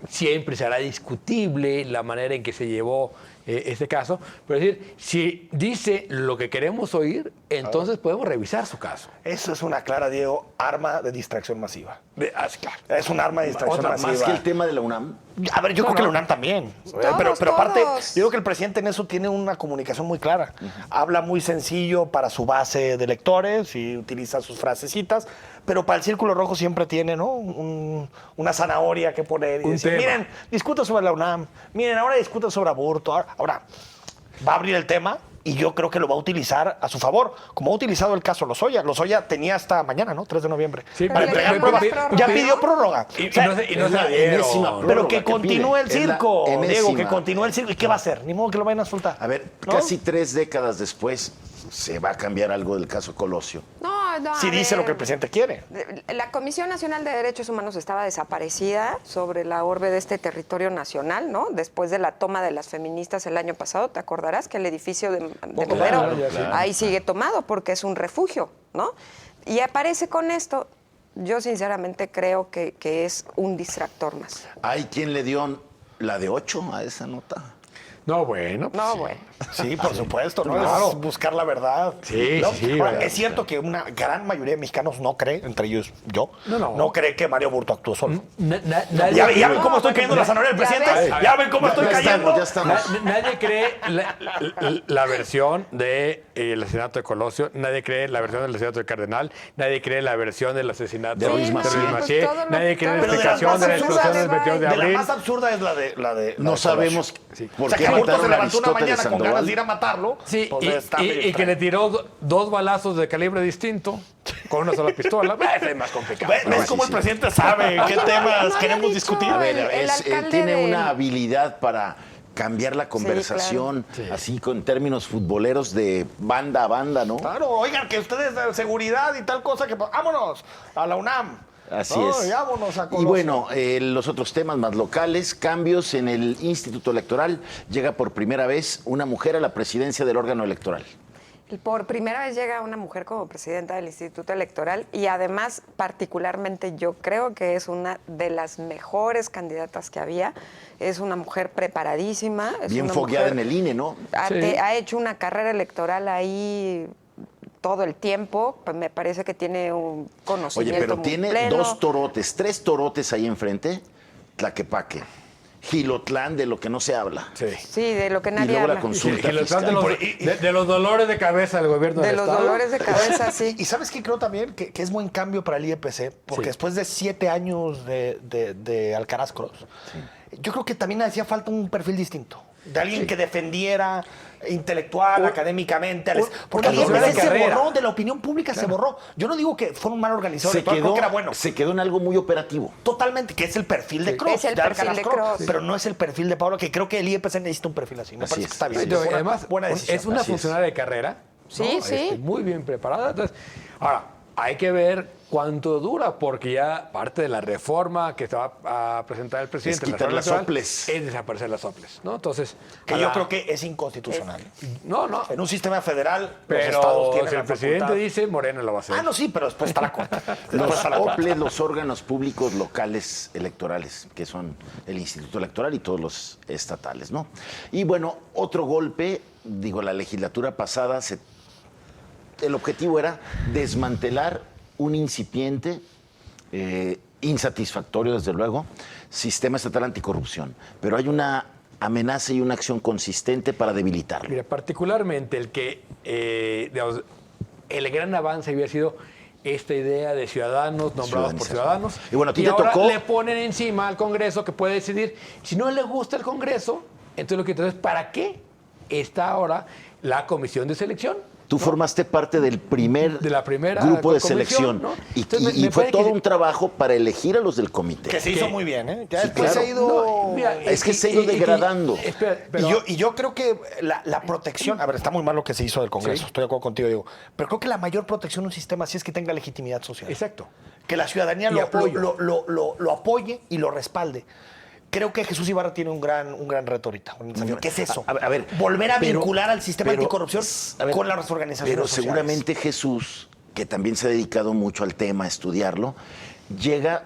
siempre será discutible la manera en que se llevó este caso, pero es decir, si dice lo que queremos oír, entonces podemos revisar su caso. Eso es una clara, Diego, arma de distracción masiva. Claro. Es un arma de distracción Otra, masiva. más que el tema de la UNAM. A ver, yo creo que la UNAM también. Todos, Pero aparte, todos. yo creo que el presidente en eso tiene una comunicación muy clara. Habla muy sencillo para su base de lectores y utiliza sus frasecitas, pero para el Círculo Rojo siempre tiene, ¿no? Una zanahoria que poner y Un decir, tema. miren, discutan sobre la UNAM, miren, ahora discutan sobre aborto. Ahora, va a abrir el tema y yo creo que lo va a utilizar a su favor, como ha utilizado el caso Lozoya. Lozoya tenía hasta mañana, ¿no? 3 de noviembre. Sí, para pero entregar le pruebas. pidió Ya prórroga, pidió ¿no? prórroga. Y O sea, no se es la la dieron. enésima prórroga. pero que que continúe pide. el Es la circo, Diego, que enésima. continúe el circo. ¿Y qué va a hacer? Ni modo que lo vayan a soltar. A ver, ¿no? casi 3 décadas después, ¿se va a cambiar algo del caso Colosio? No, Si a dice ver, lo que el presidente quiere. La Comisión Nacional de Derechos Humanos estaba desaparecida sobre la orbe de este territorio nacional, ¿no? Después de la toma de las feministas el año pasado, ¿te acordarás que el edificio de Madero ahí sigue tomado porque es un refugio, ¿no? Y aparece con esto. Yo sinceramente creo que es un distractor más. ¿Hay quien le dio la de 8 a esa nota? No, bueno. pues No, sí. bueno. Sí, por supuesto, ¿no? Claro. Es buscar la verdad. Sí, ¿no? sí, Ahora, verdad. es cierto que una gran mayoría de mexicanos no cree, entre ellos yo, No. no cree que Mario Burto actuó solo. Nadie, ¿Ya ven cómo estoy cayendo la zanahoria del Ya presidente? ves. ¿Ya ven cómo estoy cayendo? Ya estamos. Nadie cree la versión del asesinato de Colosio, nadie cree la versión del asesinato de Cardenal, nadie cree la versión del asesinato De Luis Massieu. Massieu, Pues todo lo- nadie cree la todo lo- explicación de la explosión del 22 de De la abril. más absurda es la de No sabemos por O sea, qué que Burto se mataron a levantó una Aristóteles mañana con ganas Sandoval. de ir a matarlo. Sí, pues está medio y que extraño. le tiró 2 balazos de calibre distinto con una sola pistola. Es más complicado. ¿Ves No, cómo sí, el sí. presidente sabe qué temas no queremos había discutir? dicho A ver, el alcalde tiene del- una habilidad para cambiar la conversación, así con términos futboleros de banda a banda, ¿no? Claro, oigan, que ustedes de seguridad y tal cosa, que vámonos a la UNAM. Así No, es. y vámonos a Y Colosio. bueno, los otros temas más locales, cambios en el Instituto Electoral. Llega por primera vez una mujer a la presidencia del órgano electoral. Por primera vez llega una mujer como presidenta del Instituto Electoral y además, particularmente, yo creo que es una de las mejores candidatas que había. Es una mujer preparadísima. Es Bien una fogueada mujer- en el INE, ¿no? Ha hecho una carrera electoral ahí todo el tiempo. Pues me parece que tiene un Oye, conocimiento pero muy tiene pleno. 2 torotes, 3 torotes ahí enfrente. Tlaquepaque, Gilotlán de lo que no se habla. Sí. Sí, de lo que Y nadie luego la habla. consulta Y los fiscal. de los dolores de cabeza del gobierno De del los Estado. dolores de cabeza, sí. Y ¿sabes qué creo también? Que es buen cambio para el IEPC, porque Sí. después de 7 años de Alcaraz Cross, yo creo que también hacía falta un perfil distinto. De alguien que defendiera intelectual, académamente. Porque el una IEPC se carrera. borró, de la opinión pública se borró. Yo no digo que fuera un mal organizador, Se electoral, creo que era bueno. se quedó en algo muy operativo. Totalmente, que es el perfil de Cross. Es el de perfil Alcaraz de Cross, Cross. pero no es el perfil de Paula, que creo que el IEPC necesita un perfil así. Me Así parece es. que está bien. Entonces, Fue una además, buena decisión. es una Así es. funcionaria de carrera. Sí, sí. Muy bien preparada. Entonces, ahora, hay que ver cuánto dura, porque ya parte de la reforma que se va a presentar el presidente Es quitar en la las reforma soples. es desaparecer las soples, ¿no? Entonces, Que yo creo que es inconstitucional. no, En un sistema federal, los pero estados si tienen el la presidente facultad. dice, Morena lo va a hacer. Ah, no, sí, pero después está la corte. Después Los está la corte. OPLES, los órganos públicos locales electorales, que son el Instituto Electoral y todos los estatales, ¿no? Y bueno, otro golpe, digo, la legislatura pasada, el objetivo era desmantelar un incipiente, insatisfactorio desde luego, sistema estatal anticorrupción. Pero hay una amenaza y una acción consistente para debilitarlo. Mira, particularmente el que, digamos, el gran avance había sido esta idea de ciudadanos nombrados por Ciudadanización. ciudadanos. Y bueno, a ti te ahora tocó- le ponen encima al Congreso que puede decidir. Si no le gusta el Congreso, entonces entonces, ¿para qué está ahora la comisión de selección? Tú formaste parte del De la primera grupo de comisión, selección ¿no? y, Entonces, y me fue parece todo que- un trabajo para elegir a los del comité. Que se hizo que- muy bien, ¿eh? Ya Sí, después claro. se ha ido... No, mira, Es que se ha ido degradando. Espera, pero- Y yo creo que la protección, a ver, está muy mal lo que se hizo del Congreso, Sí. estoy de acuerdo contigo, Diego, pero creo que la mayor protección de un sistema sí es que tenga legitimidad social. Exacto. Que la ciudadanía Y lo apoyo. lo apoye y lo respalde. Creo que Jesús Ibarra tiene un gran reto ahorita. un desafío. ¿Qué es eso? A ver, volver a pero- vincular al sistema pero, anticorrupción a ver, con las organizaciones Pero sociales. seguramente Jesús, que también se ha dedicado mucho al tema, a estudiarlo, llega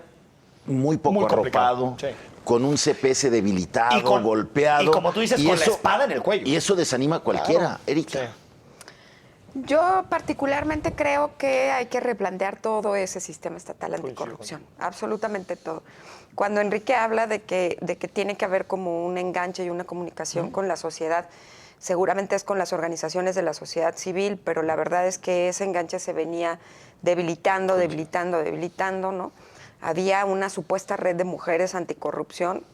muy poco Muy complicado, arropado, sí. con un CPS debilitado, Y con- golpeado. y como tú dices, con la espada en el cuello. Y eso desanima a cualquiera, Claro. Erika. Sí. Yo particularmente creo que hay que replantear todo ese sistema estatal anticorrupción, absolutamente todo. Cuando Enrique habla de que tiene que haber como un enganche y una comunicación con la sociedad, seguramente es con las organizaciones de la sociedad civil, pero la verdad es que ese enganche se venía debilitando, ¿no? Había una supuesta red de mujeres anticorrupción,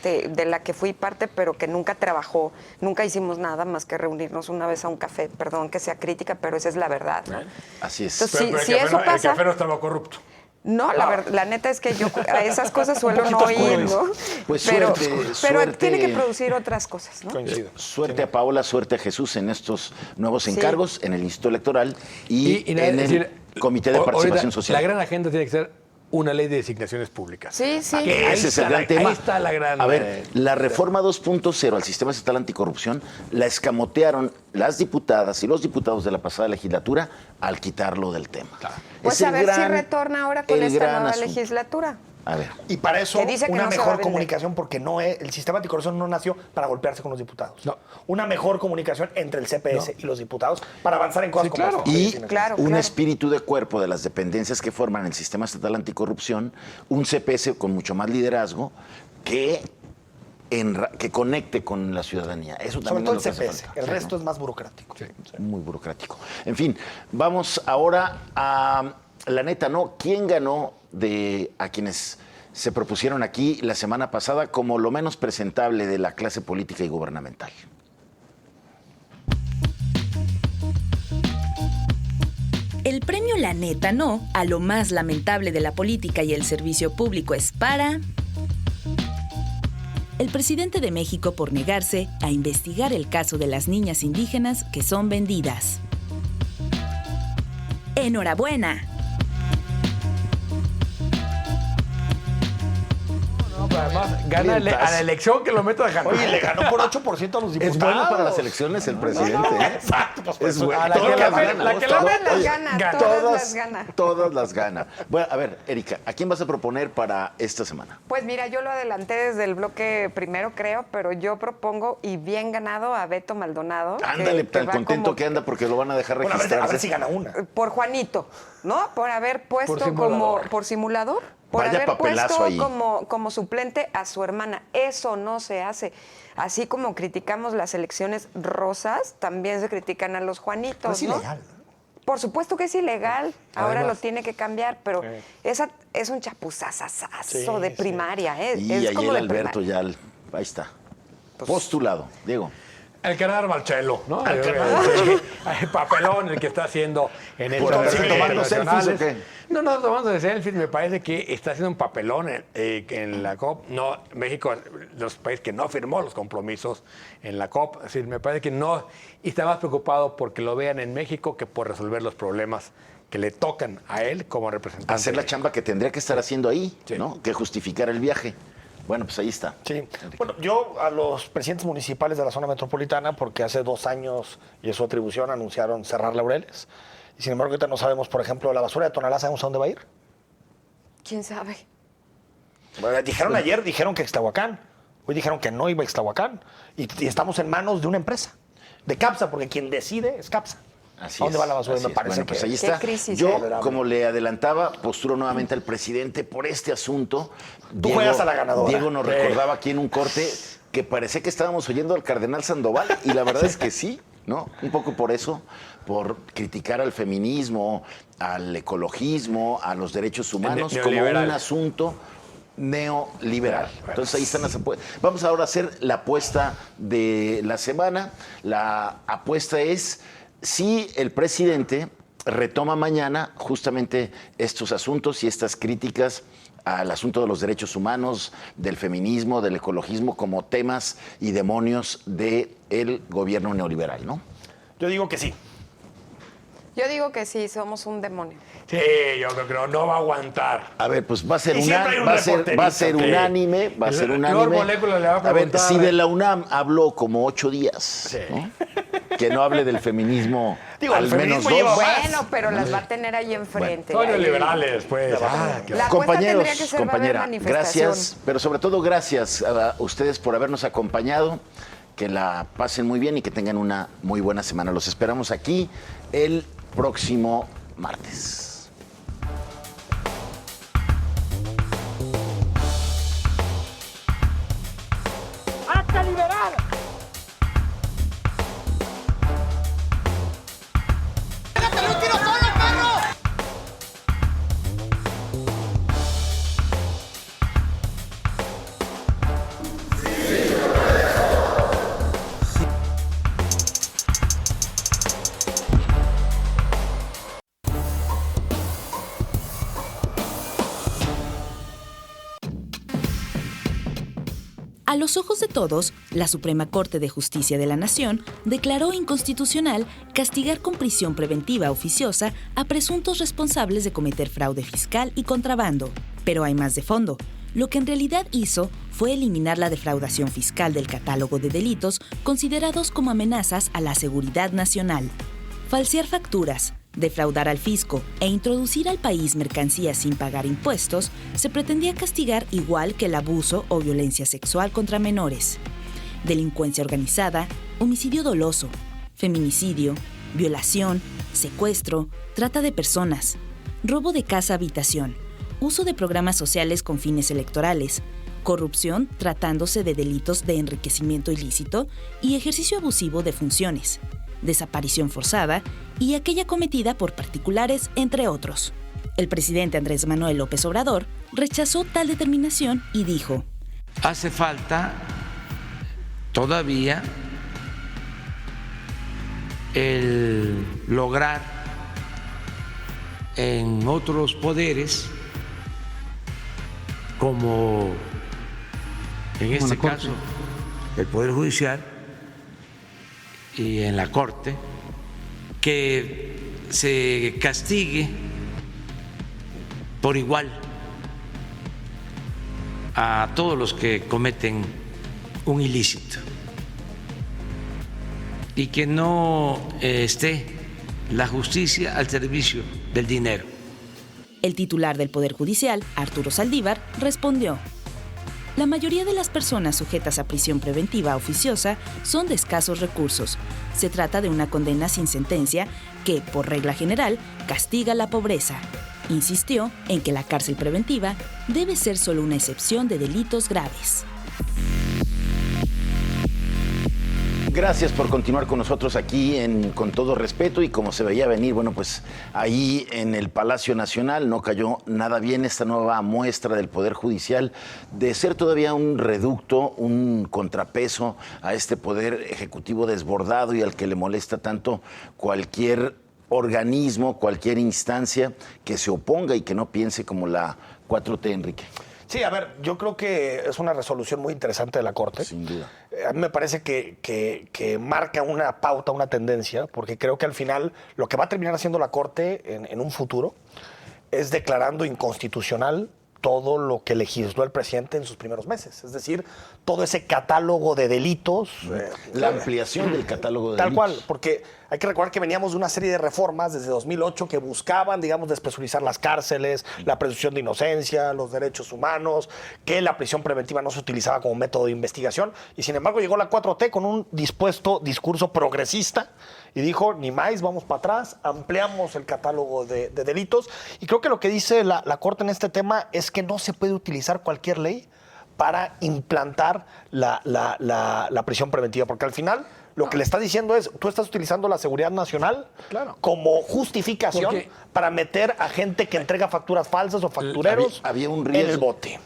de la que fui parte, pero que nunca trabajó, nunca hicimos nada más que reunirnos una vez a un café. Perdón que sea crítica, pero esa es la verdad, ¿no? Así es. Entonces, Pero si el café eso no- pasa- El café no estaba corrupto. No, la neta es que yo a esas cosas suelo no poquito ir, oscuro ¿no? Pues pero suerte. tiene que producir otras cosas, ¿no? Coincido. Suerte a Paola, suerte a Jesús en estos nuevos Sí. encargos, en el Instituto Electoral y, nada, en es el decir, Comité de ahorita Participación Social. La gran agenda tiene que ser una ley de designaciones públicas. Sí, sí. Que ahí Ese es el está gran la- tema. Ahí está la gran... A ver, la reforma 2.0 al sistema estatal anticorrupción la escamotearon las diputadas y los diputados de la pasada legislatura al quitarlo del tema. Pues Es el a ver si gran- retorna ahora con el esta gran nueva asunto. legislatura. A ver. Y para eso, Que dice que una no se va a mejor vender. comunicación, porque el sistema anticorrupción no nació para golpearse con los diputados. No. Una mejor comunicación entre el CPS y los diputados para avanzar en cosas Sí, como claro. esta. Y Claro, un claro. espíritu de cuerpo de las dependencias que forman el sistema estatal anticorrupción, un CPS con mucho más liderazgo que conecte con la ciudadanía. Eso Sobre también todo es el lo que hace CPS. falta. El Sí, resto ¿no? es más burocrático. Muy burocrático. En fin, vamos ahora a la neta, ¿no? ¿Quién ganó a quienes se propusieron aquí la semana pasada como lo menos presentable de la clase política y gubernamental? El premio La Neta No a lo más lamentable de la política y el servicio público es para el presidente de México por negarse a investigar el caso de las niñas indígenas que son vendidas. ¡Enhorabuena! No, pero además, gana a la elección que lo meta a ganar. Oye, le ganó por 8% a los diputados. Es bueno para las elecciones el presidente. ¿eh? Exacto. Pues, Es bueno. A la Todas que las la- gana. la que la- Todas las Oye, gana, todas las gana. Todas las gana. Bueno, a ver, Erika, ¿a quién vas a proponer para esta semana? Pues mira, yo lo adelanté desde el bloque primero, creo, pero yo propongo, y bien ganado, a Beto Maldonado. Ándale, que tan va contento como- que anda porque lo van a dejar bueno, a registrarse. ver si gana una. Por Juanito, ¿no? Por haber puesto Por simulador. por simulador. por Vaya haber papelazo puesto ahí. como suplente a su hermana. Eso no se hace. Así como criticamos las elecciones rosas, también se critican a los Juanitos, No es ¿no? ilegal. Por supuesto que es ilegal. Ahora Además. lo tiene que cambiar, pero esa es un chapuzazazazo de Sí, primaria. Y es ahí como el de Alberto primaria. ahí está. Postulado, Diego. El canal Marcelo, ¿no? El El papelón el que está haciendo en el ¿Por andar tomando internacionales. selfies o qué? No, tomando selfies. Me parece que está haciendo un papelón en la COP. No, México, los países que no firmó los compromisos en la COP. Es decir, me parece que no. Y está más preocupado porque lo vean en México que por resolver los problemas que le tocan a él como representante. Hacer la de chamba que tendría que estar haciendo ahí, Sí. ¿no? Que justificar el viaje. Bueno, pues ahí está. Sí. Bueno, yo a los presidentes municipales de la zona metropolitana, porque hace 2 años, y es su atribución, anunciaron cerrar Laureles. Y sin embargo, ahorita no sabemos, por ejemplo, la basura de Tonalá, ¿sabemos a dónde va a ir? ¿Quién sabe? Bueno, ayer dijeron que Ixtahuacán. Hoy dijeron que no iba a Ixtahuacán. Y estamos en manos de una empresa, de CAPSA, porque quien decide es CAPSA. Así ¿A dónde es, va la basura? así Me es. parece Bueno, pues que... ahí Qué está. crisis Yo, tolerable. como le adelantaba, posturo nuevamente al presidente por este asunto. Tú juegas a la ganadora. Diego nos recordaba aquí en un corte que parecía que estábamos oyendo al cardenal Sandoval, y la verdad es que sí, ¿no? Un poco por eso, por criticar al feminismo, al ecologismo, a los derechos humanos como neoliberal. un asunto neoliberal. Entonces ahí están las apuestas. Vamos ahora a hacer la apuesta de la semana. La apuesta es si el presidente retoma mañana justamente estos asuntos y estas críticas al asunto de los derechos humanos, del feminismo, del ecologismo como temas y demonios del gobierno neoliberal, ¿no? Yo digo que sí. Yo digo que sí, somos un demonio. Sí, yo creo que no va a aguantar. A ver, pues va a ser, Y siempre hay un va a ser reporterito. unánime, va a ser Lord unánime. Molécula le va a ver, preguntar. si de la UNAM habló como 8 días, ¿no? Que no hable del feminismo Digo, al el menos feminismo 2. lleva Bueno, pero las va a tener ahí enfrente. Son ahí. neoliberales, pues. Ah, La apuesta Compañeros, tendría que ser, va a haber compañera, manifestación. gracias, pero sobre todo gracias a ustedes por habernos acompañado. Que la pasen muy bien y que tengan una muy buena semana. Los esperamos aquí el próximo martes. ¡Acta liberal! A los ojos de todos, la Suprema Corte de Justicia de la Nación declaró inconstitucional castigar con prisión preventiva oficiosa a presuntos responsables de cometer fraude fiscal y contrabando. Pero hay más de fondo. Lo que en realidad hizo fue eliminar la defraudación fiscal del catálogo de delitos considerados como amenazas a la seguridad nacional. Falsear facturas, defraudar al fisco e introducir al país mercancías sin pagar impuestos se pretendía castigar igual que el abuso o violencia sexual contra menores. Delincuencia organizada, homicidio doloso, feminicidio, violación, secuestro, trata de personas, robo de casa-habitación, uso de programas sociales con fines electorales, corrupción tratándose de delitos de enriquecimiento ilícito y ejercicio abusivo de funciones, desaparición forzada y aquella cometida por particulares, entre otros. El presidente Andrés Manuel López Obrador rechazó tal determinación y dijo: hace falta todavía el lograr en otros poderes, como en este caso el Poder Judicial y en la Corte, que se castigue por igual a todos los que cometen un ilícito y que no esté la justicia al servicio del dinero. El titular del Poder Judicial, Arturo Saldívar, respondió: la mayoría de las personas sujetas a prisión preventiva oficiosa son de escasos recursos. Se trata de una condena sin sentencia que, por regla general, castiga la pobreza. Insistió en que la cárcel preventiva debe ser solo una excepción de delitos graves. Gracias por continuar con nosotros aquí Con Todo Respeto, y como se veía venir, bueno, pues ahí en el Palacio Nacional no cayó nada bien esta nueva muestra del Poder Judicial de ser todavía un reducto, un contrapeso a este Poder Ejecutivo desbordado y al que le molesta tanto cualquier organismo, cualquier instancia que se oponga y que no piense como la 4T, Enrique. Sí, a ver, yo creo que es una resolución muy interesante de la Corte. Sin duda. A mí me parece que marca una pauta, una tendencia, porque creo que al final lo que va a terminar haciendo la Corte en un futuro es declarando inconstitucional todo lo que legisló el presidente en sus primeros meses. Es decir, todo ese catálogo de delitos. La ampliación del catálogo de Tal delitos. cual, porque hay que recordar que veníamos de una serie de reformas desde 2008 que buscaban, digamos, despresurizar las cárceles, la presunción de inocencia, los derechos humanos, que la prisión preventiva no se utilizaba como método de investigación. Y sin embargo llegó la 4T con un dispuesto discurso progresista y dijo, ni más, vamos para atrás, ampliamos el catálogo de delitos. Y creo que lo que dice la Corte en este tema es que no se puede utilizar cualquier ley para implantar la prisión preventiva, porque al final lo que le está diciendo es, tú estás utilizando la seguridad nacional como justificación Porque para meter a gente que entrega facturas falsas o factureros había un riesgo, en el bote.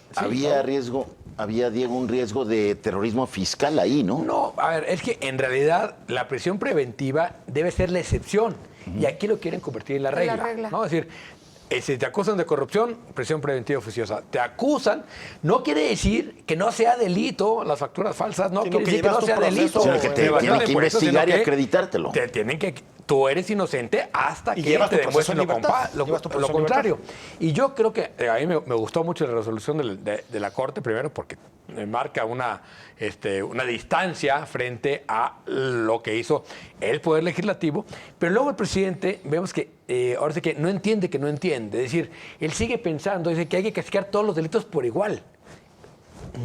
Había, Diego, un riesgo de terrorismo fiscal ahí, ¿no? No, a ver, es que en realidad la prisión preventiva debe ser la excepción. Y aquí lo quieren convertir en la regla. ¿No? Es decir, si te acusan de corrupción, prisión preventiva oficiosa. Te acusan, no quiere decir que no sea delito las facturas falsas, no Sino quiere que decir que no llevas tu sea proceso, delito. Sino que te Evasión tienen de que impuestos, investigar sino y que acreditártelo. Te tienen que, tú eres inocente hasta Y que llevas te tu proceso demuestren en libertad. Llevas tu lo proceso en contrario. libertad. Y yo creo que a mí me gustó mucho la resolución de la Corte, primero porque marca una distancia frente a lo que hizo el Poder Legislativo, pero luego el presidente vemos que ahora sí que no entiende, es decir, él sigue pensando, dice que hay que castigar todos los delitos por igual.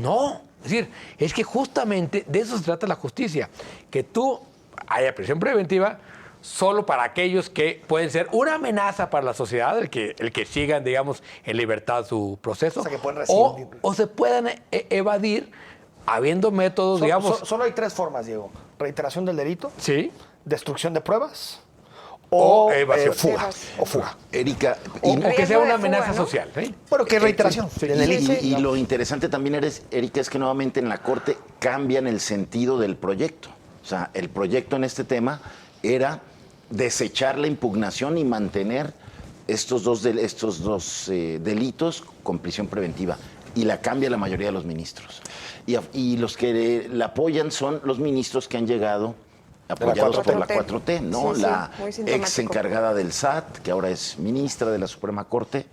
No, es decir, es que justamente de eso se trata la justicia, que tú haya prisión preventiva solo para aquellos que pueden ser una amenaza para la sociedad, el que sigan, digamos, en libertad su proceso, O sea, que pueden rescindir. o se puedan evadir habiendo métodos, digamos... Solo hay tres formas, Diego. Reiteración del delito, Sí. destrucción de pruebas O o evasión. fuga. O fuga. Erika, O y- que sea Riesgo una de fuga, amenaza ¿no? social. ¿Sí? Bueno, que reiteración Sí, del delito. y lo interesante también, Erika, es que nuevamente en la Corte cambian el sentido del proyecto. O sea, el proyecto en este tema era desechar la impugnación y mantener estos dos delitos con prisión preventiva. Y la cambia la mayoría de los ministros. Y los que la apoyan son los ministros que han llegado apoyados por la 4T, ¿no? Sí, sí, la muy sintomático. ex encargada del SAT, que ahora es ministra de la Suprema Corte.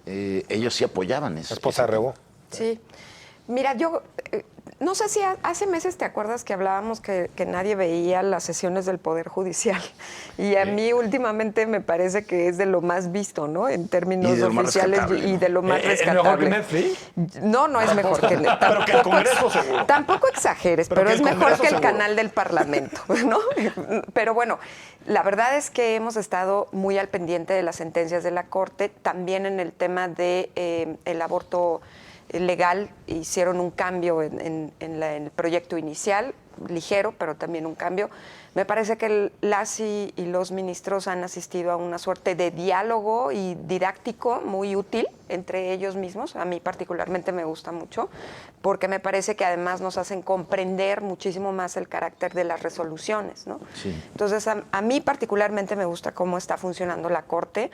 Ellos sí apoyaban eso. Esposa de Rebó. Sí. Mira, yo no sé si hace meses te acuerdas que hablábamos que nadie veía las sesiones del Poder Judicial. Y a mí últimamente me parece que es de lo más visto, ¿no? En términos Y de lo más oficiales rescatable, y ¿no? de lo más ¿Es rescatable. mejor que Netflix? No es mejor que Netflix. Pero que el Congreso, seguro. Tampoco exageres, Pero pero que es el mejor Congreso, que el seguro. canal del Parlamento, ¿no? Pero bueno, la verdad es que hemos estado muy al pendiente de las sentencias de la Corte, también en el tema de el aborto legal. Hicieron un cambio en el proyecto inicial, ligero, pero también un cambio. Me parece que las y los ministros han asistido a una suerte de diálogo y didáctico muy útil entre ellos mismos. A mí particularmente me gusta mucho, porque me parece que además nos hacen comprender muchísimo más el carácter de las resoluciones, ¿no? Sí. Entonces, a mí particularmente me gusta cómo está funcionando la Corte.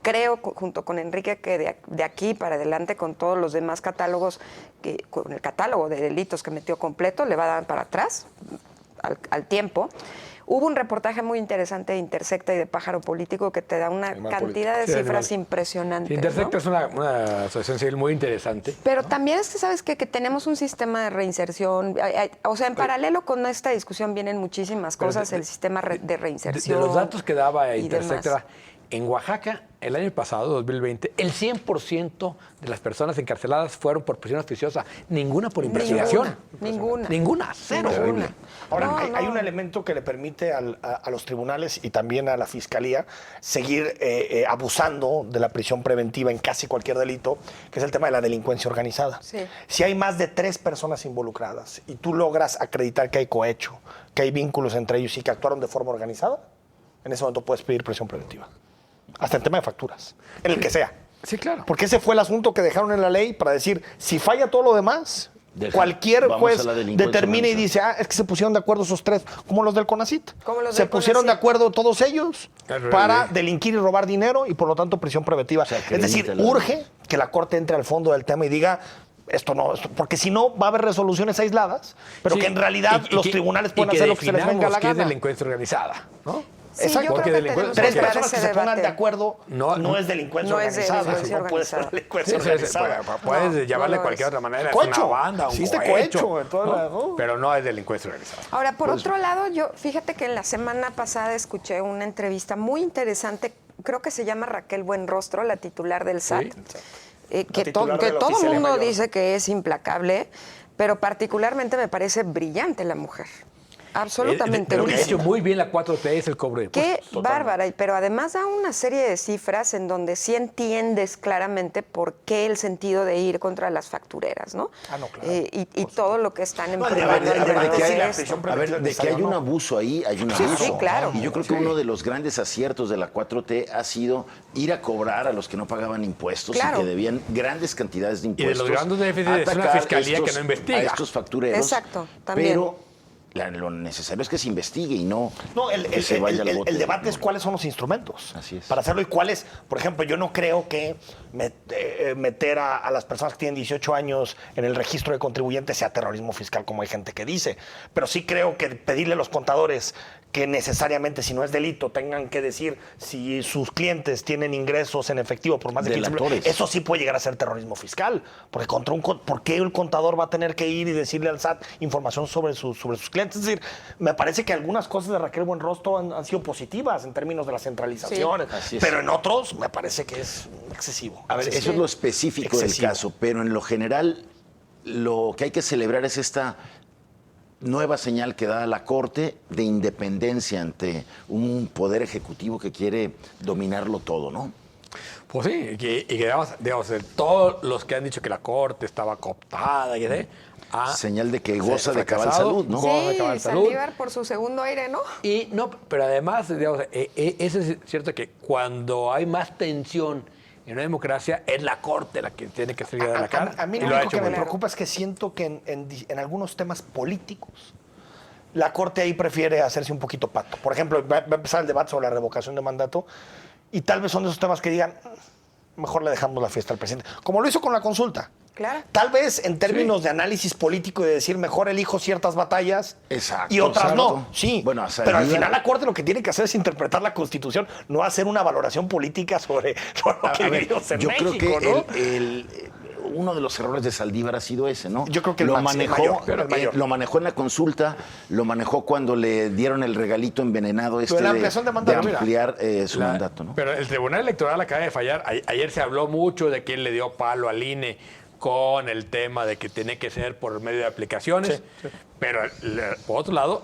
Creo, junto con Enrique, que de aquí para adelante, con todos los demás catálogos, con el catálogo de delitos que metió completo, le va a dar para atrás al tiempo. Hubo un reportaje muy interesante de Intersecta y de Pájaro Político que te da una Animal cantidad de Sí, cifras animal. impresionantes. Intersecta ¿no? es una asociación civil muy interesante. Pero también es que, ¿sabes qué? Que tenemos un sistema de reinserción. O sea, en paralelo con esta discusión vienen muchísimas Pero cosas, el sistema de reinserción. De los datos que daba y Intersecta, demás. En Oaxaca, el año pasado, 2020, el 100% de las personas encarceladas fueron por prisión oficiosa. Ninguna por investigación. Ninguna. Cero. Ninguna. Ahora, No, hay no. un elemento que le permite a los tribunales y también a la fiscalía seguir abusando de la prisión preventiva en casi cualquier delito, que es el tema de la delincuencia organizada. Sí. Si hay más de 3 personas involucradas y tú logras acreditar que hay cohecho, que hay vínculos entre ellos y que actuaron de forma organizada, en ese momento puedes pedir prisión preventiva. Hasta el tema de facturas, en el que sea. Sí, claro. Porque ese fue el asunto que dejaron en la ley para decir, si falla todo lo demás, cualquier vamos juez a la delincuencia determina y organizada. dice, es que se pusieron de acuerdo esos 3, como los del CONACYT. Como los Se del pusieron de CONACYT. acuerdo todos ellos Es para verdad. delinquir y robar dinero y por lo tanto prisión preventiva. Se Es decir, acredita la urge que la Corte entre al fondo del tema y diga, porque si no va a haber resoluciones aisladas, pero Sí, que en realidad los tribunales pueden hacer lo que se les venga a la ¿Qué es gana. delincuencia organizada? ¿no? Sí, Exacto. yo Porque creo que delincuencia- tenemos que 3 dar personas que ese se pongan de debate. acuerdo No, no es delincuencia no es de organizada. delincuencia No puede ser organizada. delincuencia Sí, organizada. puedes No, llamarle no cualquier es. otra manera. Es Cohecho. una banda, un Existe cohecho. cohecho en toda ¿no? la- ¿no? Pero no es delincuencia organizada. Ahora, por otro lado, fíjate que en la semana pasada escuché una entrevista muy interesante, creo que se llama Raquel Buenrostro, la titular del SAT, que titular de la todo el Oficialía mundo Mayor. dice que es implacable, pero particularmente me parece brillante la mujer. Absolutamente Lo que ha hecho brillante. muy bien la 4T es el cobro de Qué impuestos. bárbara, pero además da una serie de cifras en donde sí entiendes claramente por qué el sentido de ir contra las factureras, ¿no? Ah, no, claro. Y todo lo que están No, empleando a ver, alrededor de que hay de la esto. prisión A ver, de que hay un ¿no? abuso ahí, hay un Sí, abuso. sí, claro. Y yo creo que uno de los grandes aciertos de la 4T ha sido ir a cobrar a los que no pagaban impuestos Claro. y que debían grandes cantidades de de impuestos. los grandes déficits es una atacar fiscalía que no investiga. A estos factureros. Exacto, también. Pero lo necesario es que se investigue y no No, que se vaya al bote. el debate es cuáles son los instrumentos Así es. para hacerlo y cuáles. Por ejemplo, yo no creo que meter a las personas que tienen 18 años en el registro de contribuyentes sea terrorismo fiscal, como hay gente que dice. Pero sí creo que pedirle a los contadores que necesariamente, si no es delito, tengan que decir si sus clientes tienen ingresos en efectivo por más de 15 Delatores. millones, eso sí puede llegar a ser terrorismo fiscal. Porque ¿por qué el contador va a tener que ir y decirle al SAT información sobre sus clientes? Es decir, me parece que algunas cosas de Raquel Buenrostro han sido positivas en términos de la centralización, Sí, así es. pero en otros me parece que es excesivo. A ver, eso es lo específico Excesivo. del caso, pero en lo general lo que hay que celebrar es esta nueva señal que da la Corte de independencia ante un poder ejecutivo que quiere dominarlo todo, ¿no? Pues sí, y que digamos, todos los que han dicho que la Corte estaba cooptada y así, Señal de que goza de cabal fracasado. salud, ¿no? Sí. Goza de cabal salud. Saldívar por su segundo aire, ¿no? Y no, pero además, digamos, eso es cierto que cuando hay más tensión en una democracia, es la Corte la que tiene que salir a la cara. A mí y lo lo ha único hecho que me muy bien. preocupa es que siento que en algunos temas políticos la Corte ahí prefiere hacerse un poquito pato. Por ejemplo, va a empezar el debate sobre la revocación de mandato y tal vez son de esos temas que digan, mejor le dejamos la fiesta al presidente. Como lo hizo con la consulta. Claro. Tal vez en términos de análisis político y de decir mejor elijo ciertas batallas Exacto, y otras exacto. no. Sí, Bueno, pero al Saldívar- final la Corte lo que tiene que hacer es interpretar la Constitución, no hacer una valoración política sobre lo que A ver, vivimos en yo México, creo que ¿no? uno de los errores de Saldívar ha sido ese, ¿no? Yo creo que el lo máximo, manejó, el mayor, el mayor. lo manejó en la consulta, lo manejó cuando le dieron el regalito envenenado la ampliación de mandato, mira. ampliar su mandato, ¿no? Pero el Tribunal Electoral acaba de fallar. Ayer se habló mucho de quién le dio palo al INE con el tema de que tiene que ser por medio de aplicaciones. Pero por otro lado,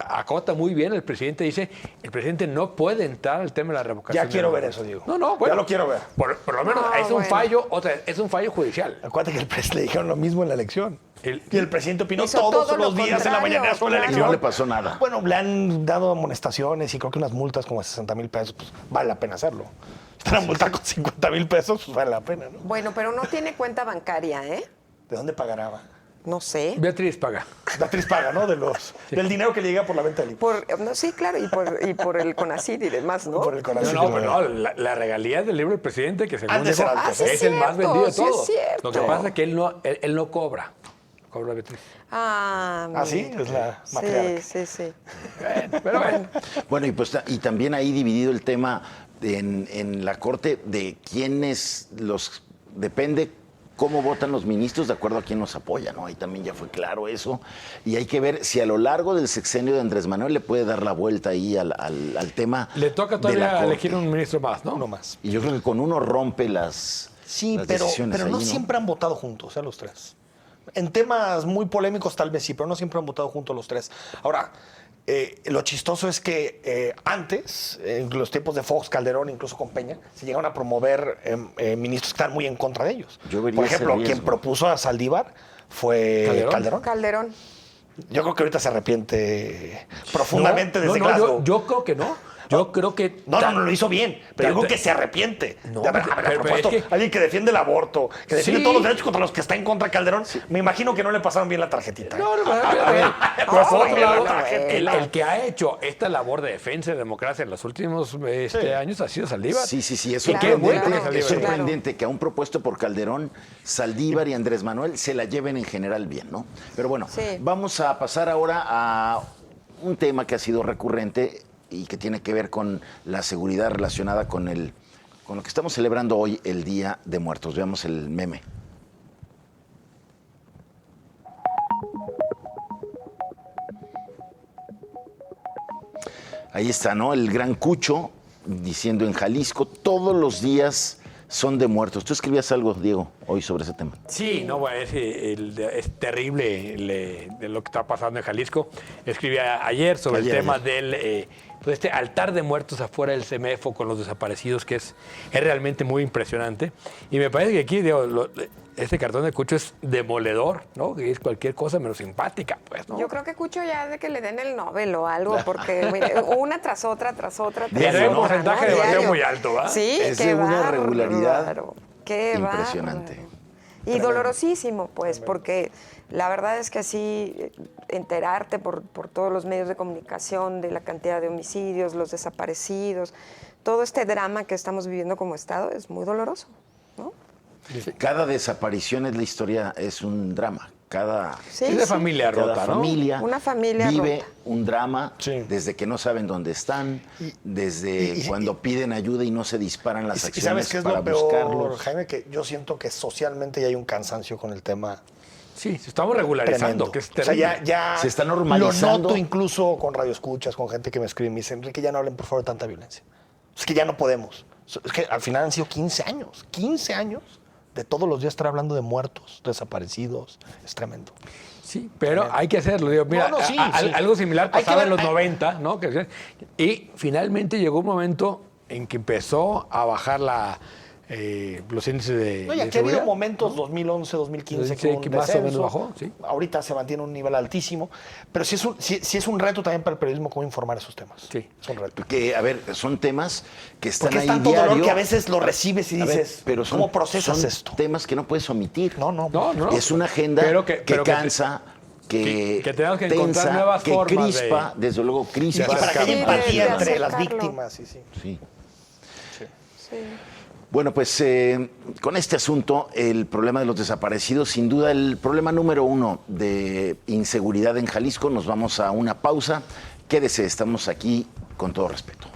acota muy bien el presidente, dice, el presidente no puede entrar al tema de la revocación. Ya quiero de ver mandato. eso, Diego. No, bueno. Ya lo quiero ver. Por lo menos No, es un bueno. fallo, es un fallo judicial. Acuérdate que el presidente le dijeron lo mismo en la elección. Y el presidente opinó Hizo todos todo lo los días en la contrario, mañana sobre la claro. elección. No le pasó nada. Bueno, le han dado amonestaciones y creo que unas multas como de 60,000 pesos, pues vale la pena hacerlo. Están a multar con 50,000 pesos, pues vale la pena, ¿no? Bueno, pero no tiene cuenta bancaria, ¿eh? ¿De dónde pagará? No sé. Beatriz paga. Beatriz paga, ¿no? Del dinero que le llega por la venta del libro. Sí, claro, y por el CONACYT y demás, ¿no? Por el corazón. La regalía del libro del presidente, que según Han de dijo, ser altas, sí es es el más cierto, vendido de sí es todos. cierto. Lo que pasa es que él no cobra. Cobra Beatriz. Ah, sí, mira. es la matriarca. Sí. Pero bueno. Bueno, y también ahí dividido el tema en la Corte de quiénes depende cómo votan los ministros de acuerdo a quién los apoya, ¿no? Ahí también ya fue claro eso. Y hay que ver si a lo largo del sexenio de Andrés Manuel le puede dar la vuelta ahí al tema. Le toca de la todavía Corte. elegir un ministro más, ¿no? Uno más. Y yo creo que con uno rompe las Sí, las pero decisiones no ahí, siempre han votado juntos, los tres. En temas muy polémicos tal vez sí, pero no siempre han votado juntos los tres. Ahora, lo chistoso es que antes, en los tiempos de Fox, Calderón, incluso con Peña, se llegaron a promover ministros que están muy en contra de ellos. Yo vería Por ese ejemplo, quien riesgo. propuso a Saldívar fue ¿Calderón? Calderón. Yo creo que ahorita se arrepiente profundamente No, desde no, Glasgow. yo creo que no. Yo creo que... No, lo hizo bien, pero yo creo que se arrepiente. No, de haber pero propuesto es que- alguien que defiende el aborto, que defiende Sí. todos los derechos contra los que está en contra Calderón. Me imagino que no le pasaron bien la tarjetita. No, a ver, pero por otro Oye, lado, la tarjeta. el que ha hecho esta labor de defensa de democracia en los últimos años ha sido Saldívar. Sí, es Claro, sorprendente, claro, es claro. sorprendente que a un propuesto por Calderón, Saldívar y Andrés Manuel se la lleven en general bien, ¿no? Pero bueno, Sí. vamos a pasar ahora a un tema que ha sido recurrente y que tiene que ver con la seguridad relacionada con lo que estamos celebrando hoy, el Día de Muertos. Veamos el meme. Ahí está, ¿no? El gran Cucho diciendo en Jalisco, todos los días son de muertos. ¿Tú escribías algo, Diego, hoy sobre ese tema? Sí, no, bueno, es terrible de lo que está pasando en Jalisco. Escribí ayer sobre el tema del pues este altar de muertos afuera del CEMEFO con los desaparecidos, que es realmente muy impresionante. Y me parece que aquí, digo, este cartón de Cucho es demoledor, ¿no? Que es cualquier cosa menos simpática, pues, ¿no? Yo creo que Cucho ya de que le den el Nobel o algo, porque mire, una tras otra. Diario, Tiene un ¿no? porcentaje de Diario. bateo muy alto, ¿va? Sí, Es qué de una bárbaro, regularidad qué impresionante. bárbaro. Y dolorosísimo, pues, porque la verdad es que así enterarte por todos los medios de comunicación de la cantidad de homicidios, los desaparecidos, todo este drama que estamos viviendo como Estado es muy doloroso, ¿no? Cada desaparición es la historia, es un drama. Cada Sí, Es de sí. familia rota, Cada ¿no? familia, Una familia vive rota. un drama Sí. desde que no saben dónde están, desde cuando piden ayuda y no se disparan las ¿Y acciones sabes qué es para lo peor, buscarlos. Jaime? Que yo siento que socialmente ya hay un cansancio con el tema. Sí, estamos regularizando, Tremendo. que es O sea, terrible. ya Se está normalizando. Lo noto incluso con radioescuchas, con gente que me escribe y me dice, Enrique, ya no hablen por favor de tanta violencia. Es que ya no podemos. Es que al final han sido 15 años de todos los días estar hablando de muertos, desaparecidos. Es tremendo. Sí, pero hay que hacerlo. Digo, mira, No, sí, sí. Algo similar Hay que pasaba ver- en los 90, ¿no? Y finalmente llegó un momento en que empezó a bajar los índices de No, y aquí ha seguridad. habido momentos, 2011, 2015, Sí, con que más o menos descenso. bajó, sí. Ahorita se mantiene un nivel altísimo. Pero sí es un reto también para el periodismo cómo informar esos temas. Sí. Es un reto. Porque, a ver, son temas que están Porque es ahí tanto diario. dolor que a veces lo recibes y A ver, dices, pero ¿cómo procesas son esto? temas que no puedes omitir. No. No. Es una agenda Pero que pero cansa, que tenemos que encontrar tensa, nuevas que formas crispa, desde luego Y crispa. para que haya Sí, empatía de entre las acercarlo. víctimas. Sí. Sí. Sí. Bueno, pues con este asunto, el problema de los desaparecidos, sin duda el problema número uno de inseguridad en Jalisco. Nos vamos a una pausa. Quédese, estamos aquí con todo respeto.